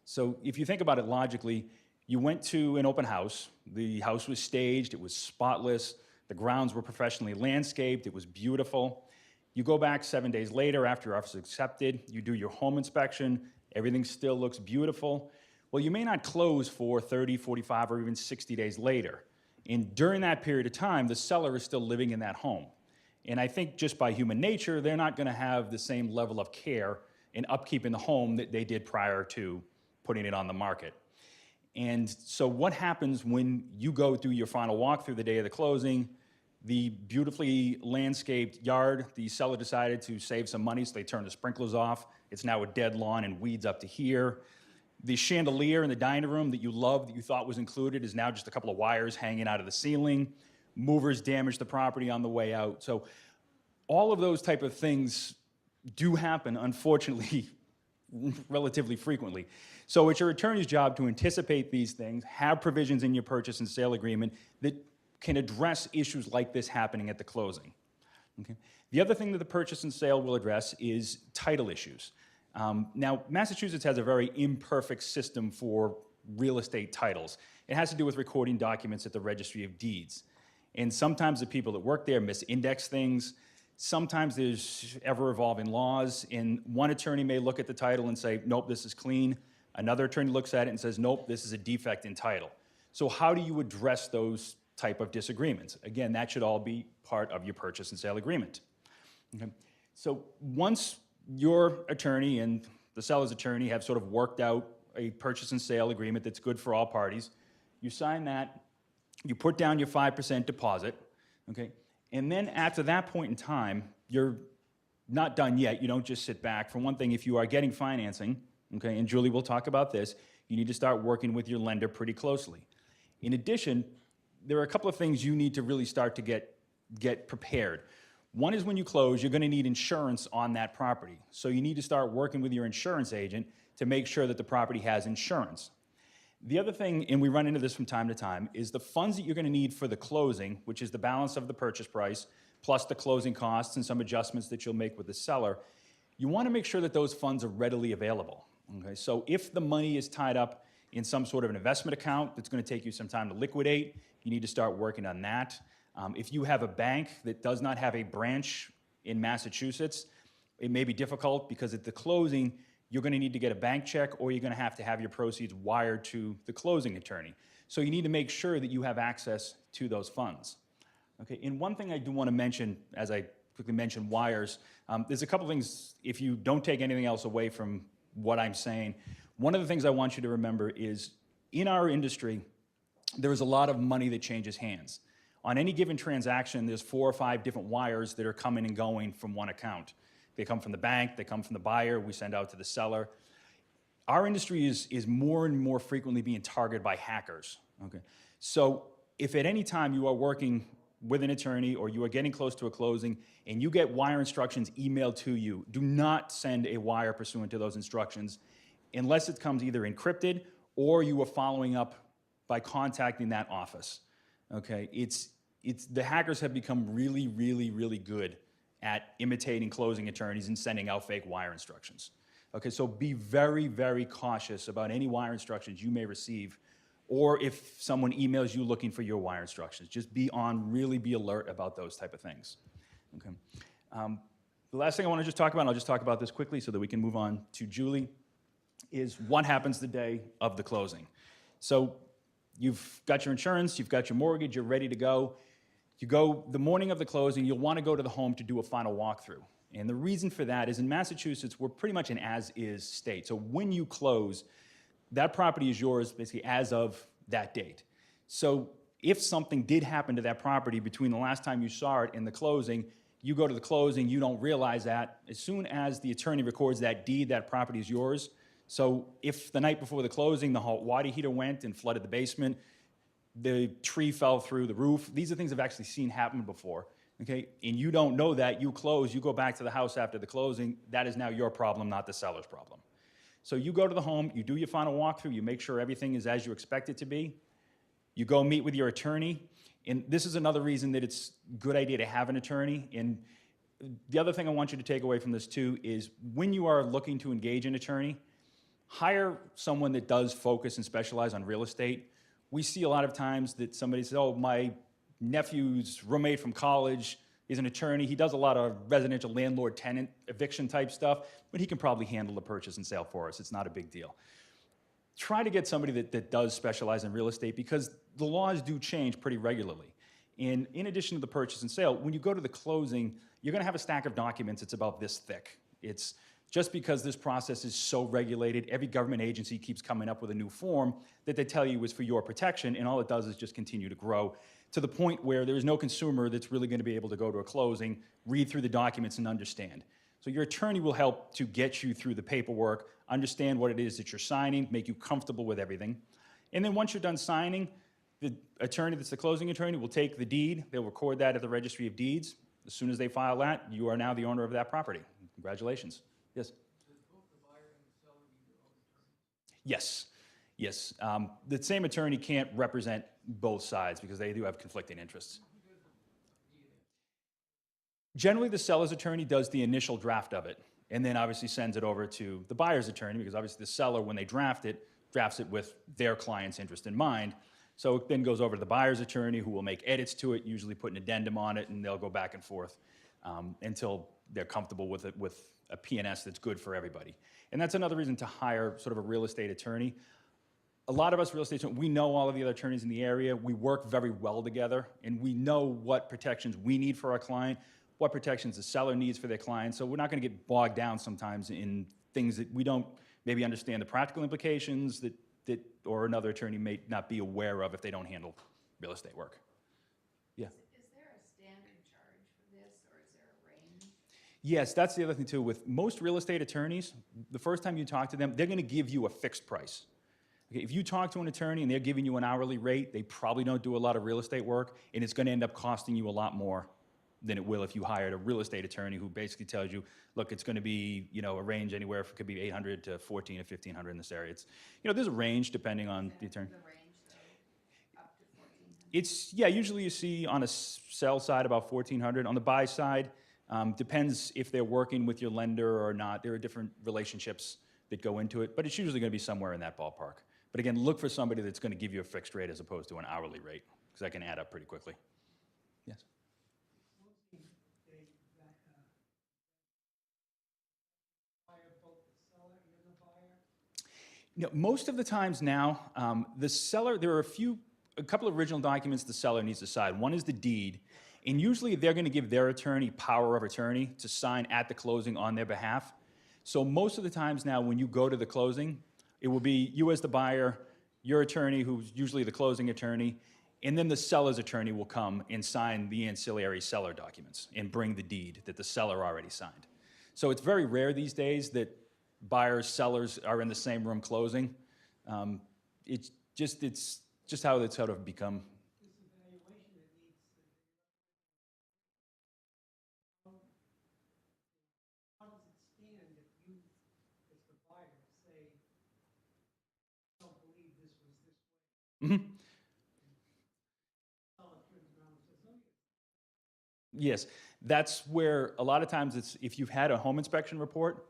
So if you think about it logically, you went to an open house, the house was staged, it was spotless, the grounds were professionally landscaped, it was beautiful. You go back 7 days later after your offer is accepted, you do your home inspection, everything still looks beautiful. Well, you may not close for 30, 45, or even 60 days later. And during that period of time, the seller is still living in that home. And I think just by human nature, they're not going to have the same level of care and upkeep in the home that they did prior to putting it on the market. And so what happens when you go through your final walkthrough the day of the closing, the beautifully landscaped yard, the seller decided to save some money, so they turned the sprinklers off. It's now a dead lawn and weeds up to here. The chandelier in the dining room that you loved, that you thought was included, is now just a couple of wires hanging out of the ceiling. Movers damaged the property on the way out. So all of those type of things do happen, unfortunately, relatively frequently. So it's your attorney's job to anticipate these things, have provisions in your purchase and sale agreement that can address issues like this happening at the closing. Okay? The other thing that the purchase and sale will address is title issues. Now, Massachusetts has a very imperfect system for real estate titles. It has to do with recording documents at the Registry of Deeds. And sometimes the people that work there misindex things. Sometimes there's ever-evolving laws, and one attorney may look at the title and say, nope, this is clean. Another attorney looks at it and says, nope, this is a defect in title. So how do you address those type of disagreements? Again, that should all be part of your purchase and sale agreement. Okay? So once your attorney and the seller's attorney have sort of worked out a purchase and sale agreement that's good for all parties, you sign that, you put down your 5% deposit, okay? And then after that point in time, you're not done yet. You don't just sit back. For one thing, if you are getting financing, okay, and Julie will talk about this, you need to start working with your lender pretty closely. In addition, there are a couple of things you need to really start to get prepared. One is when you close, you're going to need insurance on that property. So you need to start working with your insurance agent to make sure that the property has insurance. The other thing, and we run into this from time to time, is the funds that you're going to need for the closing, which is the balance of the purchase price, plus the closing costs and some adjustments that you'll make with the seller. You want to make sure that those funds are readily available. Okay? So if the money is tied up in some sort of an investment account that's going to take you some time to liquidate, you need to start working on that. If you have a bank that does not have a branch in Massachusetts, it may be difficult because at the closing, you're going to need to get a bank check, or you're going to have your proceeds wired to the closing attorney. So you need to make sure that you have access to those funds. Okay, and one thing I do want to mention, as I quickly mentioned wires, there's a couple things, if you don't take anything else away from what I'm saying, one of the things I want you to remember is, in our industry, there is a lot of money that changes hands. On any given transaction, there's 4 or 5 different wires that are coming and going from one account. They come from the bank, they come from the buyer, we send out to the seller. Our industry is more and more frequently being targeted by hackers. Okay, so if at any time you are working with an attorney or you are getting close to a closing and you get wire instructions emailed to you, do not send a wire pursuant to those instructions unless it comes either encrypted or you are following up by contacting that office. Okay, the hackers have become really, really, really good at imitating closing attorneys and sending out fake wire instructions. Okay, so be very, very cautious about any wire instructions you may receive, or if someone emails you looking for your wire instructions. Just really be alert about those type of things. Okay. The last thing I want to just talk about, and I'll just talk about this quickly so that we can move on to Julie, is what happens the day of the closing. So you've got your insurance, you've got your mortgage, you're ready to go. You go the morning of the closing, you'll want to go to the home to do a final walkthrough. And the reason for that is in Massachusetts, we're pretty much an as-is state. So when you close, that property is yours basically as of that date. So if something did happen to that property between the last time you saw it and the closing, you go to the closing, you don't realize that. As soon as the attorney records that deed, that property is yours. So if the night before the closing, the hot water heater went and flooded the basement, the tree fell through the roof, these are things I've actually seen happen before, okay? And you don't know that, you close, you go back to the house after the closing, that is now your problem, not the seller's problem. So you go to the home, you do your final walkthrough, you make sure everything is as you expect it to be. You go meet with your attorney, and this is another reason that it's a good idea to have an attorney. And the other thing I want you to take away from this too is when you are looking to engage an attorney, hire someone that does focus and specialize on real estate. We see a lot of times that somebody says, oh, my nephew's roommate from college is an attorney. He does a lot of residential landlord-tenant eviction type stuff, but he can probably handle the purchase and sale for us. It's not a big deal. Try to get somebody that does specialize in real estate because the laws do change pretty regularly. And in addition to the purchase and sale, when you go to the closing, you're going to have a stack of documents that's about this thick. It's just because this process is so regulated, every government agency keeps coming up with a new form that they tell you is for your protection, and all it does is just continue to grow to the point where there is no consumer that's really going to be able to go to a closing, read through the documents, and understand. So your attorney will help to get you through the paperwork, understand what it is that you're signing, make you comfortable with everything. And then once you're done signing, the attorney that's the closing attorney will take the deed, they'll record that at the registry of deeds. As soon as they file that, you are now the owner of that property. Congratulations. Yes? Does both the buyer and the seller need their own attorney? Yes. Yes. The same attorney can't represent both sides because they do have conflicting interests. Generally, the seller's attorney does the initial draft of it and then obviously sends it over to the buyer's attorney because obviously the seller, when they draft it, drafts it with their client's interest in mind. So it then goes over to the buyer's attorney who will make edits to it, usually put an addendum on it, and they'll go back and forth until they're comfortable with it with a P&S that's good for everybody. And that's another reason to hire sort of a real estate attorney. A lot of us real estate attorneys, we know all of the other attorneys in the area. We work very well together, and we know what protections we need for our client, what protections the seller needs for their client. So we're not going to get bogged down sometimes in things that we don't maybe understand the practical implications that or another attorney may not be aware of if they don't handle real estate work. Yeah. Is there a standard charge for this, or is there a range? Yes, that's the other thing too. With most real estate attorneys, the first time you talk to them, they're going to give you a fixed price. Okay, if you talk to an attorney and they're giving you an hourly rate, they probably don't do a lot of real estate work, and it's going to end up costing you a lot more than it will if you hired a real estate attorney who basically tells you, look, it's going to be, a range anywhere, it could be 800 to 14 or 1,500 in this area. It's, there's a range depending on the attorney. The range, though, up to 1,400? It's, usually you see on a sell side about 1,400. On the buy side, depends if they're working with your lender or not. There are different relationships that go into it, but it's usually going to be somewhere in that ballpark. But again, look for somebody that's going to give you a fixed rate as opposed to an hourly rate, because that can add up pretty quickly. Yes? Most of the times now, the seller, there are a couple of original documents the seller needs to sign. One is the deed, and usually they're going to give their attorney power of attorney to sign at the closing on their behalf. So most of the times now when you go to the closing, it will be you as the buyer, your attorney, who's usually the closing attorney, and then the seller's attorney will come and sign the ancillary seller documents and bring the deed that the seller already signed. So it's very rare these days that buyers, sellers are in the same room closing. It's just how it's sort of become. How does it stand if you, as the buyer, say, I don't believe this was this way? Mhm. Seller turns around and says, no, Yes, that's where a lot of times it's, if you've had a home inspection report,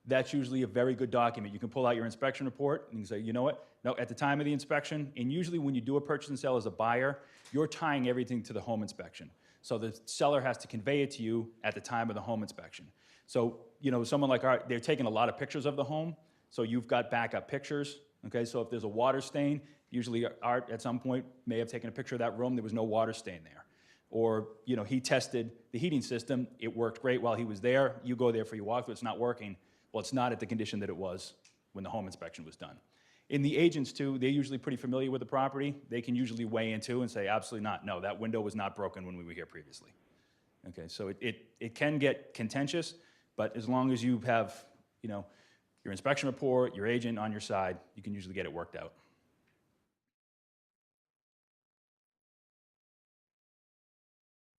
that's usually a very good document. You can pull out your inspection report and you say, you know what? No, at the time of the inspection, and usually when you do a purchase and sale as a buyer, you're tying everything to the home inspection. So the seller has to convey it to you at the time of the home inspection. So, someone like Art, they're taking a lot of pictures of the home, so you've got backup pictures, okay? So if there's a water stain, usually Art at some point may have taken a picture of that room, there was no water stain there. Or, he tested the heating system, it worked great while he was there, you go there for your walkthrough, it's not working. Well, it's not at the condition that it was when the home inspection was done. In the agents too, they're usually pretty familiar with the property. They can usually weigh in too and say, absolutely not, no, that window was not broken when we were here previously. Okay, so it can get contentious, but as long as you have, your inspection report, your agent on your side, you can usually get it worked out.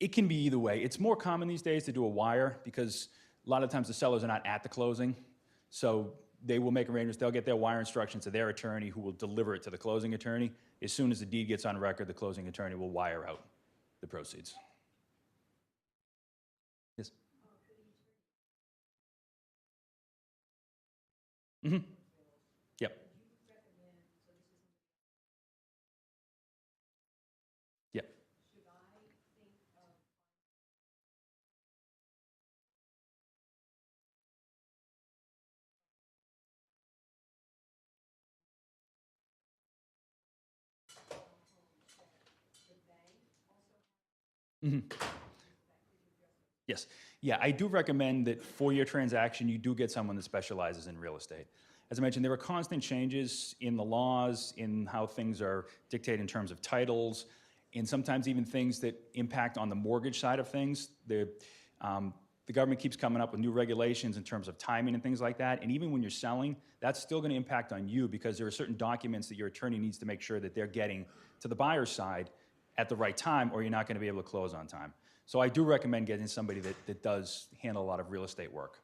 It can be either way. It's more common these days to do a wire because a lot of times the sellers are not at the closing, so they will make arrangements. They'll get their wire instructions to their attorney who will deliver it to the closing attorney. As soon as the deed gets on record, the closing attorney will wire out the proceeds. Yes? Mm-hmm. Yep. Yep. Mm-hmm. Yes. Yeah, I do recommend that for your transaction, you do get someone that specializes in real estate. As I mentioned, there are constant changes in the laws, in how things are dictated in terms of titles, and sometimes even things that impact on the mortgage side of things. The government keeps coming up with new regulations in terms of timing and things like that. And even when you're selling, that's still going to impact on you because there are certain documents that your attorney needs to make sure that they're getting to the buyer's side at the right time, or you're not going to be able to close on time. So I do recommend getting somebody that does handle a lot of real estate work.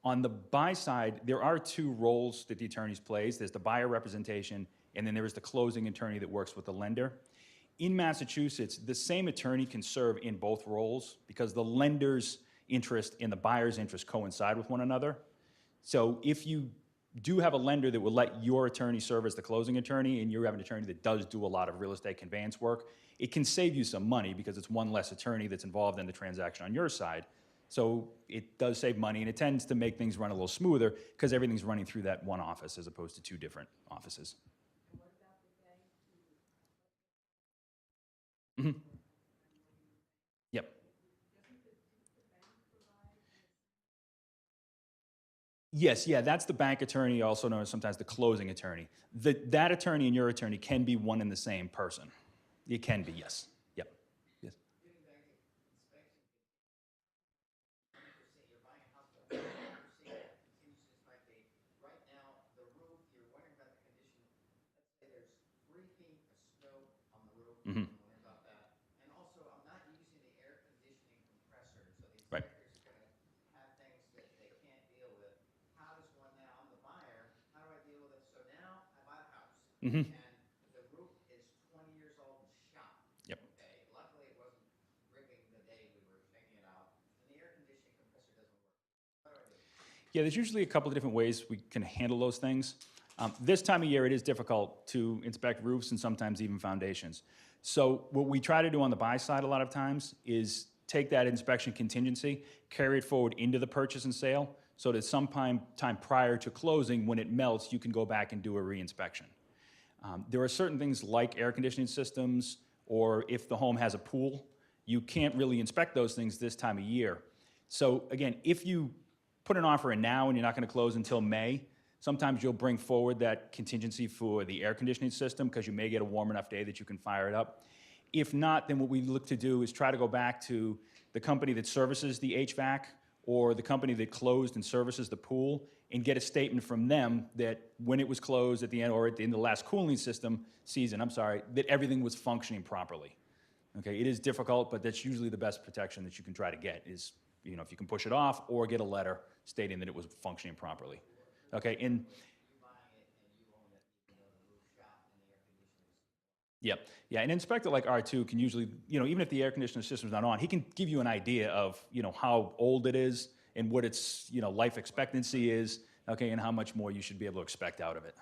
On the buy side, there are two roles that the attorneys plays. There's the buyer representation, and then there is the closing attorney that works with the lender. In Massachusetts, the same attorney can serve in both roles because the lender's interest and the buyer's interest coincide with one another. So if you do have a lender that will let your attorney serve as the closing attorney and you have an attorney that does do a lot of real estate conveyance work, it can save you some money because it's one less attorney that's involved in the transaction on your side. So it does save money, and it tends to make things run a little smoother because everything's running through that one office as opposed to two different offices. Mm-hmm. Yep. Yes, yeah, that's the bank attorney, also known as sometimes the closing attorney. That attorney and your attorney can be one and the same person. It can be, yes. Yep. Yes. Right now, the roof, you're wondering about the condition. Let's say there's 3 feet of snow on the roof. Mm-hmm. I'm wondering about that. And also, I'm not using the air conditioning compressor, so the Right. inspectors are going to have things that they can't deal with. How does one now? I'm the buyer. How do I deal with it? So now I buy a house, Mm-hmm. and the roof is 20 years old and shot. Yep. Okay. Luckily, it wasn't ripping the day we were taking it out, and the air conditioning compressor doesn't work. What do I do? Yeah, there's usually a couple of different ways we can handle those things. This time of year, it is difficult to inspect roofs and sometimes even foundations. So what we try to do on the buy side a lot of times is take that inspection contingency, carry it forward into the purchase and sale. so that time prior to closing, when it melts, you can go back and do a re-inspection. There are certain things like air conditioning systems, or if the home has a pool, you can't really inspect those things this time of year. So again, if you put an offer in now and you're not going to close until May, sometimes you'll bring forward that contingency for the air conditioning system because you may get a warm enough day that you can fire it up. If not, then what we look to do is try to go back to the company that services the HVAC or the company that closed and services the pool and get a statement from them that when it was closed at the end or at the end of the last cooling season, that everything was functioning properly. Okay, it is difficult, but that's usually the best protection that you can try to get is, you know, if you can push it off or get a letter stating that it was functioning properly. Okay, and yep, yeah, an inspector like R2 can usually, you know, even if the air conditioner system's not on, he can give you an idea of, you know, how old it is and what its, you know, life expectancy is, okay, and how much more you should be able to expect out of it.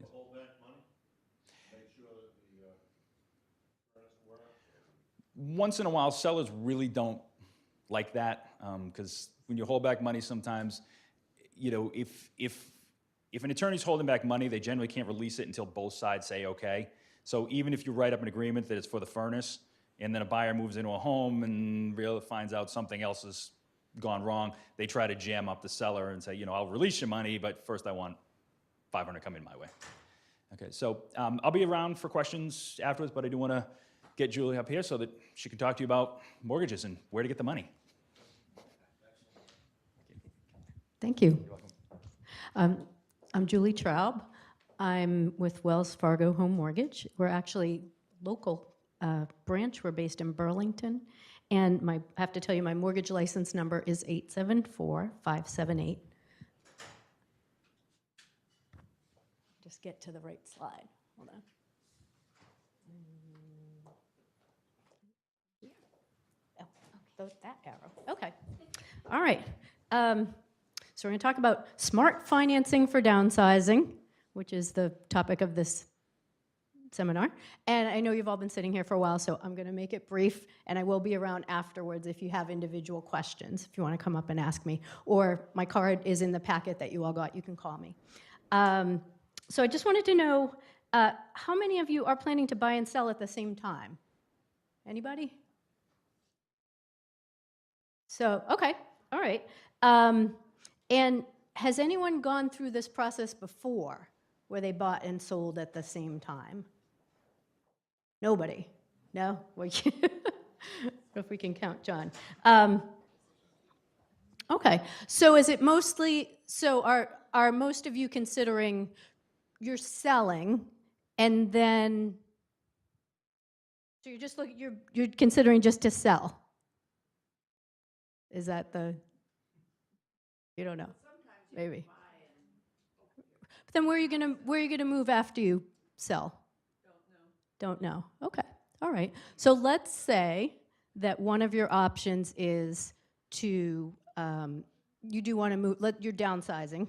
Hold back money, make sure that the furnace works. Once in a while, sellers really don't like that because when you hold back money sometimes, you know, if an attorney's holding back money, they generally can't release it until both sides say okay. So even if you write up an agreement that it's for the furnace, and then a buyer moves into a home and really finds out something else has gone wrong, they try to jam up the seller and say, you know, I'll release your money, but first I want $500 coming my way. Okay, so I'll be around for questions afterwards, but I do want to get Julie up here so that she can talk to you about mortgages and where to get the money. Thank you. I'm Julie Traub. I'm with Wells Fargo Home Mortgage. We're actually local branch. We're based in Burlington. And I have to tell you, my mortgage license number is 874-578. Just get to the right slide. Hold on. Here. Oh, that arrow. Okay. All right. So we're going to talk about smart financing for downsizing, which is the topic of this seminar. And I know you've all been sitting here for a while, so I'm going to make it brief, and I will be around afterwards if you have individual questions, if you want to come up and ask me. Or my card is in the packet that you all got. You can call me. So I just wanted to know, how many of you are planning to buy and sell at the same time? Anybody? So, okay, all right. And has anyone gone through this process before where they bought and sold at the same time? Nobody? No? If we can count John. Okay, so is it mostly, so are most of you considering you're selling and then, so you're just you're considering just to sell? Is that the, you don't know? Maybe. But then where are you gonna move after you sell? Don't know. Okay. All right. So let's say that one of your options is to you do want to move. You're downsizing.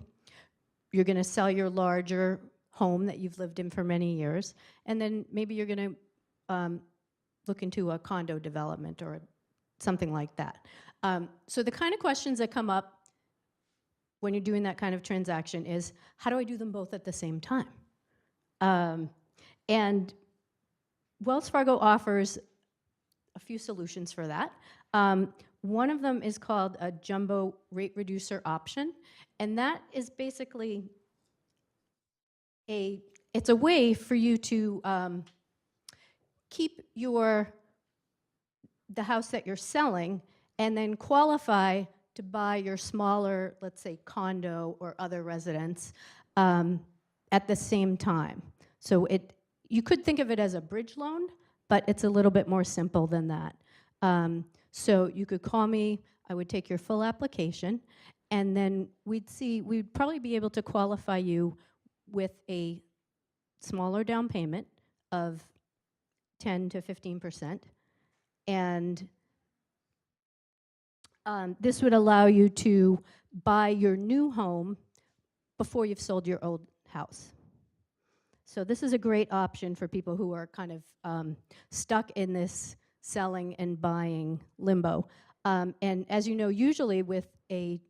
You're going to sell your larger home that you've lived in for many years, and then maybe you're going to look into a condo development or something like that. So the kind of questions that come up when you're doing that kind of transaction is, how do I do them both at the same time? And Wells Fargo offers a few solutions for that. One of them is called a jumbo rate reducer option, and that is basically it's a way for you to keep the house that you're selling and then qualify to buy your smaller, let's say, condo or other residence at the same time. So you could think of it as a bridge loan, but it's a little bit more simple than that. So you could call me, I would take your full application, and then we'd probably be able to qualify you with a smaller down payment of 10 to 15%. And this would allow you to buy your new home before you've sold your old house. So this is a great option for people who are kind of stuck in this selling and buying limbo. And as you know, usually with a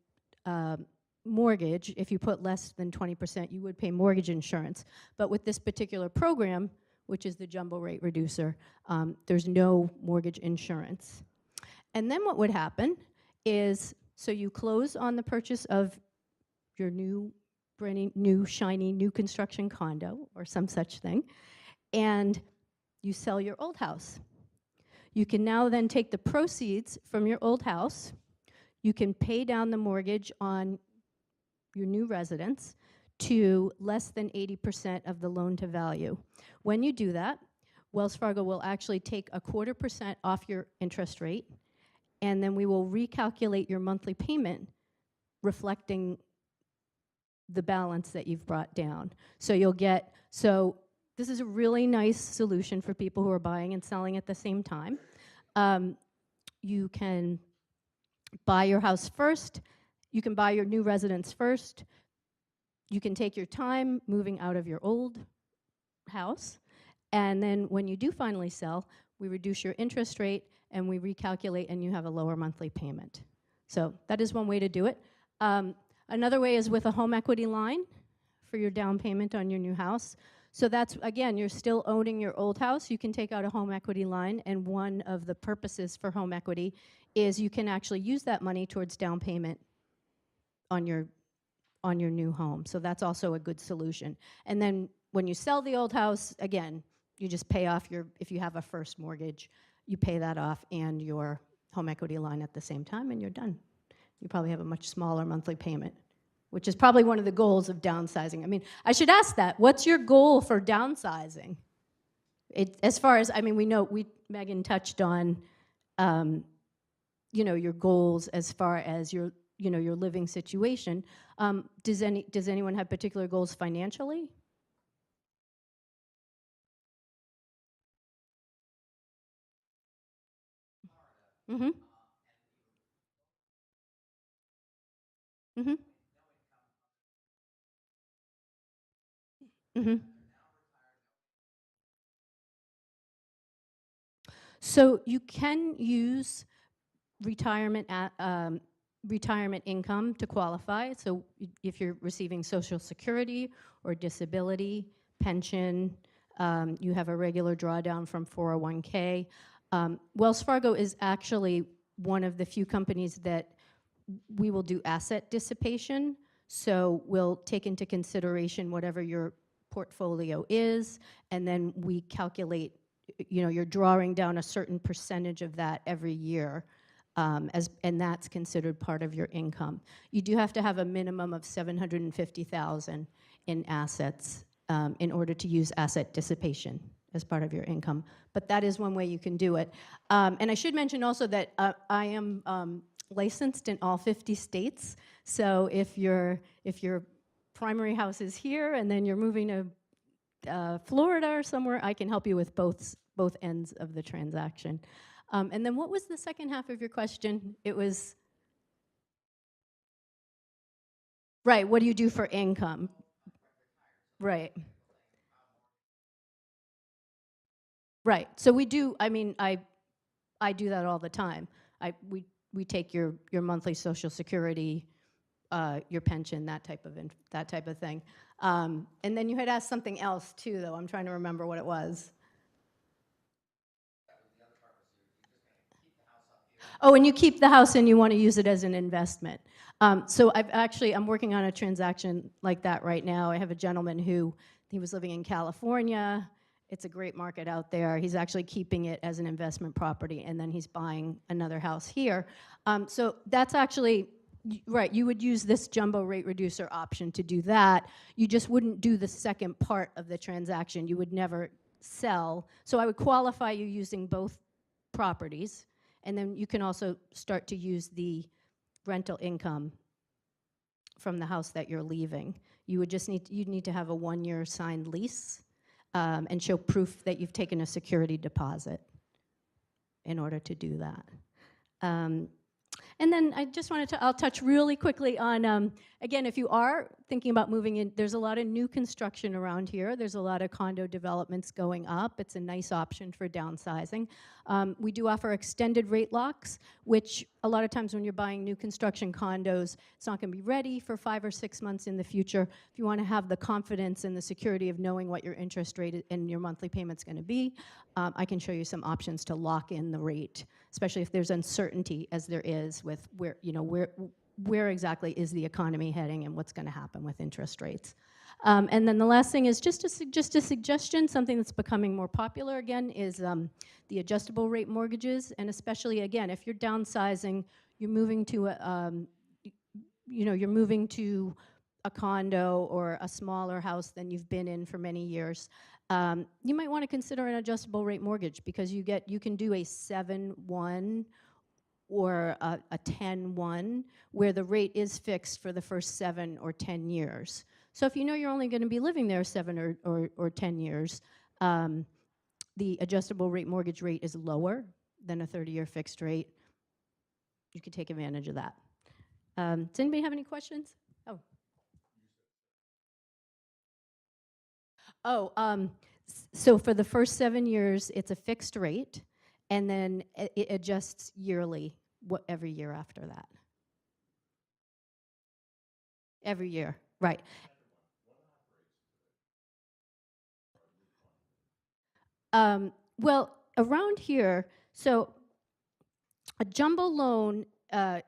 mortgage, if you put less than 20%, you would pay mortgage insurance. But with this particular program, which is the jumbo rate reducer, there's no mortgage insurance. And then what would happen is, so you close on the purchase of your new, brand new, shiny, new construction condo, or some such thing, and you sell your old house. You can now then take the proceeds from your old house, you can pay down the mortgage on your new residence to less than 80% of the loan to value. When you do that, Wells Fargo will actually take 0.25% off your interest rate, and then we will recalculate your monthly payment reflecting the balance that you've brought down. So you'll get, so this is a really nice solution for people who are buying and selling at the same time. You can buy your house first, you can buy your new residence first, you can take your time moving out of your old house, and then when you do finally sell, we reduce your interest rate and we recalculate and you have a lower monthly payment. So that is one way to do it. Another way is with a home equity line for your down payment on your new house. So that's, again, you're still owning your old house. You can take out a home equity line, and one of the purposes for home equity is you can actually use that money towards down payment on your new home. So that's also a good solution. And then when you sell the old house, again, you just pay off your, if you have a first mortgage, you pay that off and your home equity line at the same time, and you're done. You probably have a much smaller monthly payment, which is probably one of the goals of downsizing. I mean, I should ask that. What's your goal for downsizing? As far as, I mean, we know, Megan touched on, you know, your goals as far as your, you know, your living situation. Does anyone have particular goals financially? Mm-hmm. Mm-hmm. Mm-hmm. So you can use retirement income to qualify. So if you're receiving Social Security or disability, pension, you have a regular drawdown from 401k. Wells Fargo is actually one of the few companies that we will do asset dissipation. So we'll take into consideration whatever your portfolio is, and then we calculate, you know, you're drawing down a certain percentage of that every year, and that's considered part of your income. You do have to have a minimum of $750,000 in assets in order to use asset dissipation as part of your income. But that is one way you can do it. And I should mention also that I am licensed in all 50 states. So if your primary house is here and then you're moving to Florida or somewhere, I can help you with both ends of the transaction. And then what was the second half of your question? It was, right, what do you do for income? Right. Right. So we do, I mean, I do that all the time. We take your monthly Social Security, your pension, that type of thing. And then you had asked something else too, though. I'm trying to remember what it was. Oh, and you keep the house and you want to use it as an investment. So I'm working on a transaction like that right now. I have a gentleman who, he was living in California. It's a great market out there. He's actually keeping it as an investment property, and then he's buying another house here. So that's actually, right, you would use this jumbo rate reducer option to do that. You just wouldn't do the second part of the transaction. You would never sell. So I would qualify you using both properties, and then you can also start to use the rental income from the house that you're leaving. You would just you'd need to have a 1-year signed lease and show proof that you've taken a security deposit in order to do that. And then I just wanted to, I'll touch really quickly on, again, if you are thinking about moving in, there's a lot of new construction around here. There's a lot of condo developments going up. It's a nice option for downsizing. We do offer extended rate locks, which a lot of times when you're buying new construction condos, it's not going to be ready for 5 or 6 months in the future. If you want to have the confidence and the security of knowing what your interest rate and your monthly payment's going to be, I can show you some options to lock in the rate, especially if there's uncertainty, as there is with where exactly is the economy heading and what's going to happen with interest rates. And then the last thing is just a suggestion, something that's becoming more popular again is the adjustable rate mortgages, and especially again, if you're downsizing, you're moving to a condo or a smaller house than you've been in for many years. You might want to consider an adjustable rate mortgage because you can do a 7-1 or a 10-1 where the rate is fixed for the first 7 or 10 years. So if you know you're only going to be living there 7 or 10 years, the adjustable rate mortgage rate is lower than a 30-year fixed rate. You could take advantage of that. Does anybody have any questions? So for the first 7 years, it's a fixed rate, and then it adjusts yearly, every year after that. Every year, right. Well, around here, so a jumbo loan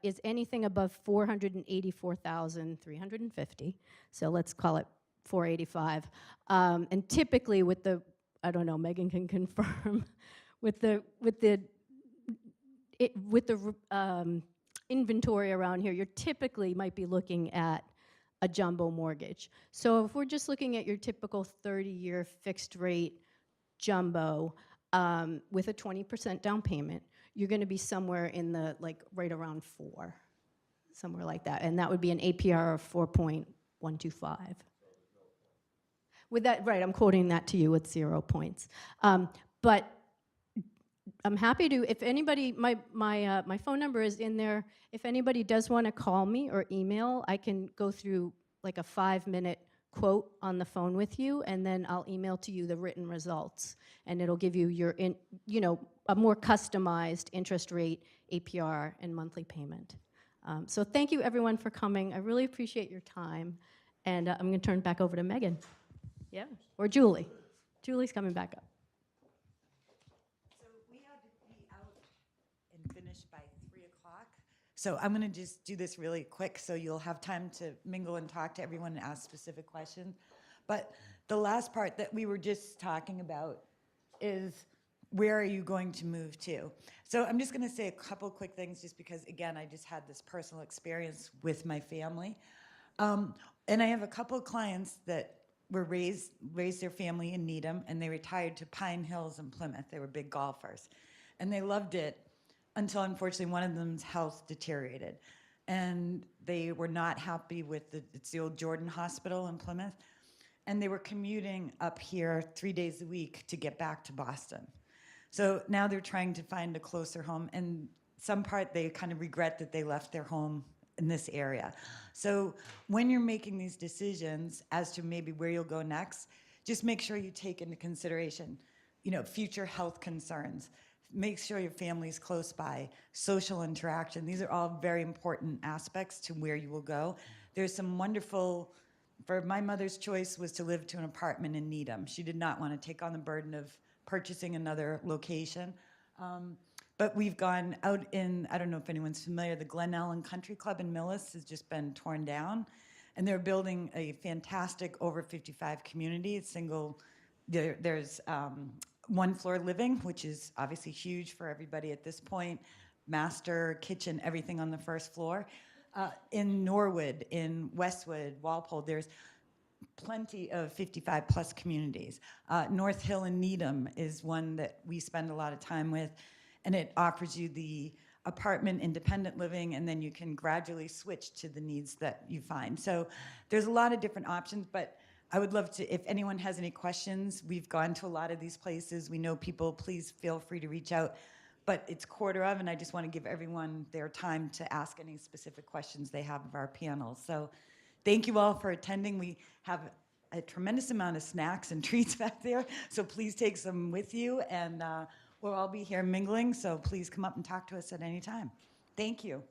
is anything above $484,350. So let's call it 485. And typically with the, I don't know, Megan can confirm, with the inventory around here, you're typically might be looking at a jumbo mortgage. So if we're just looking at your typical 30-year fixed rate jumbo with a 20% down payment, you're going to be somewhere in the, right around 4, somewhere like that. And that would be an APR of 4.125. With that, right, I'm quoting that to you with 0 points. But I'm happy to, if anybody, my phone number is in there. If anybody does want to call me or email, I can go through like a 5-minute quote on the phone with you, and then I'll email to you the written results, and it'll give you your, a more customized interest rate, APR, and monthly payment. So thank you everyone for coming. I really appreciate your time, and I'm going to turn it back over to Megan. Yeah, or Julie. Julie's coming back up. So we have to be out and finish by 3 o'clock. So I'm going to just do this really quick so you'll have time to mingle and talk to everyone and ask specific questions. But the last part that we were just talking about is, where are you going to move to? So I'm just going to say a couple quick things just because, again, I just had this personal experience with my family. And I have a couple of clients that were raised their family in Needham, and they retired to Pine Hills and Plymouth. They were big golfers. And they loved it until, unfortunately, one of them's health deteriorated. And they were not happy with it's the old Jordan Hospital in Plymouth. And they were commuting up here 3 days a week to get back to Boston. So now they're trying to find a closer home. And some part, they kind of regret that they left their home in this area. So when you're making these decisions as to maybe where you'll go next, just make sure you take into consideration, future health concerns. Make sure your family's close by, social interaction. These are all very important aspects to where you will go. There's some wonderful, for my mother's choice was to live to an apartment in Needham. She did not want to take on the burden of purchasing another location. But we've gone out in, I don't know if anyone's familiar, the Glen Ellen Country Club in Millis has just been torn down. And they're building a fantastic over 55 community. It's there's 1-floor living, which is obviously huge for everybody at this point. Master, kitchen, everything on the first floor. In Norwood, in Westwood, Walpole, there's plenty of 55 plus communities. North Hill and Needham is one that we spend a lot of time with, and it offers you the apartment independent living, and then you can gradually switch to the needs that you find. So there's a lot of different options, but I would love to, if anyone has any questions, we've gone to a lot of these places. We know people, please feel free to reach out. But it's 1:15, and I just want to give everyone their time to ask any specific questions they have of our panel. So Thank you all for attending. We have a tremendous amount of snacks and treats back there, so please take some with you, and we'll all be here mingling, so please come up and talk to us at any time. Thank you.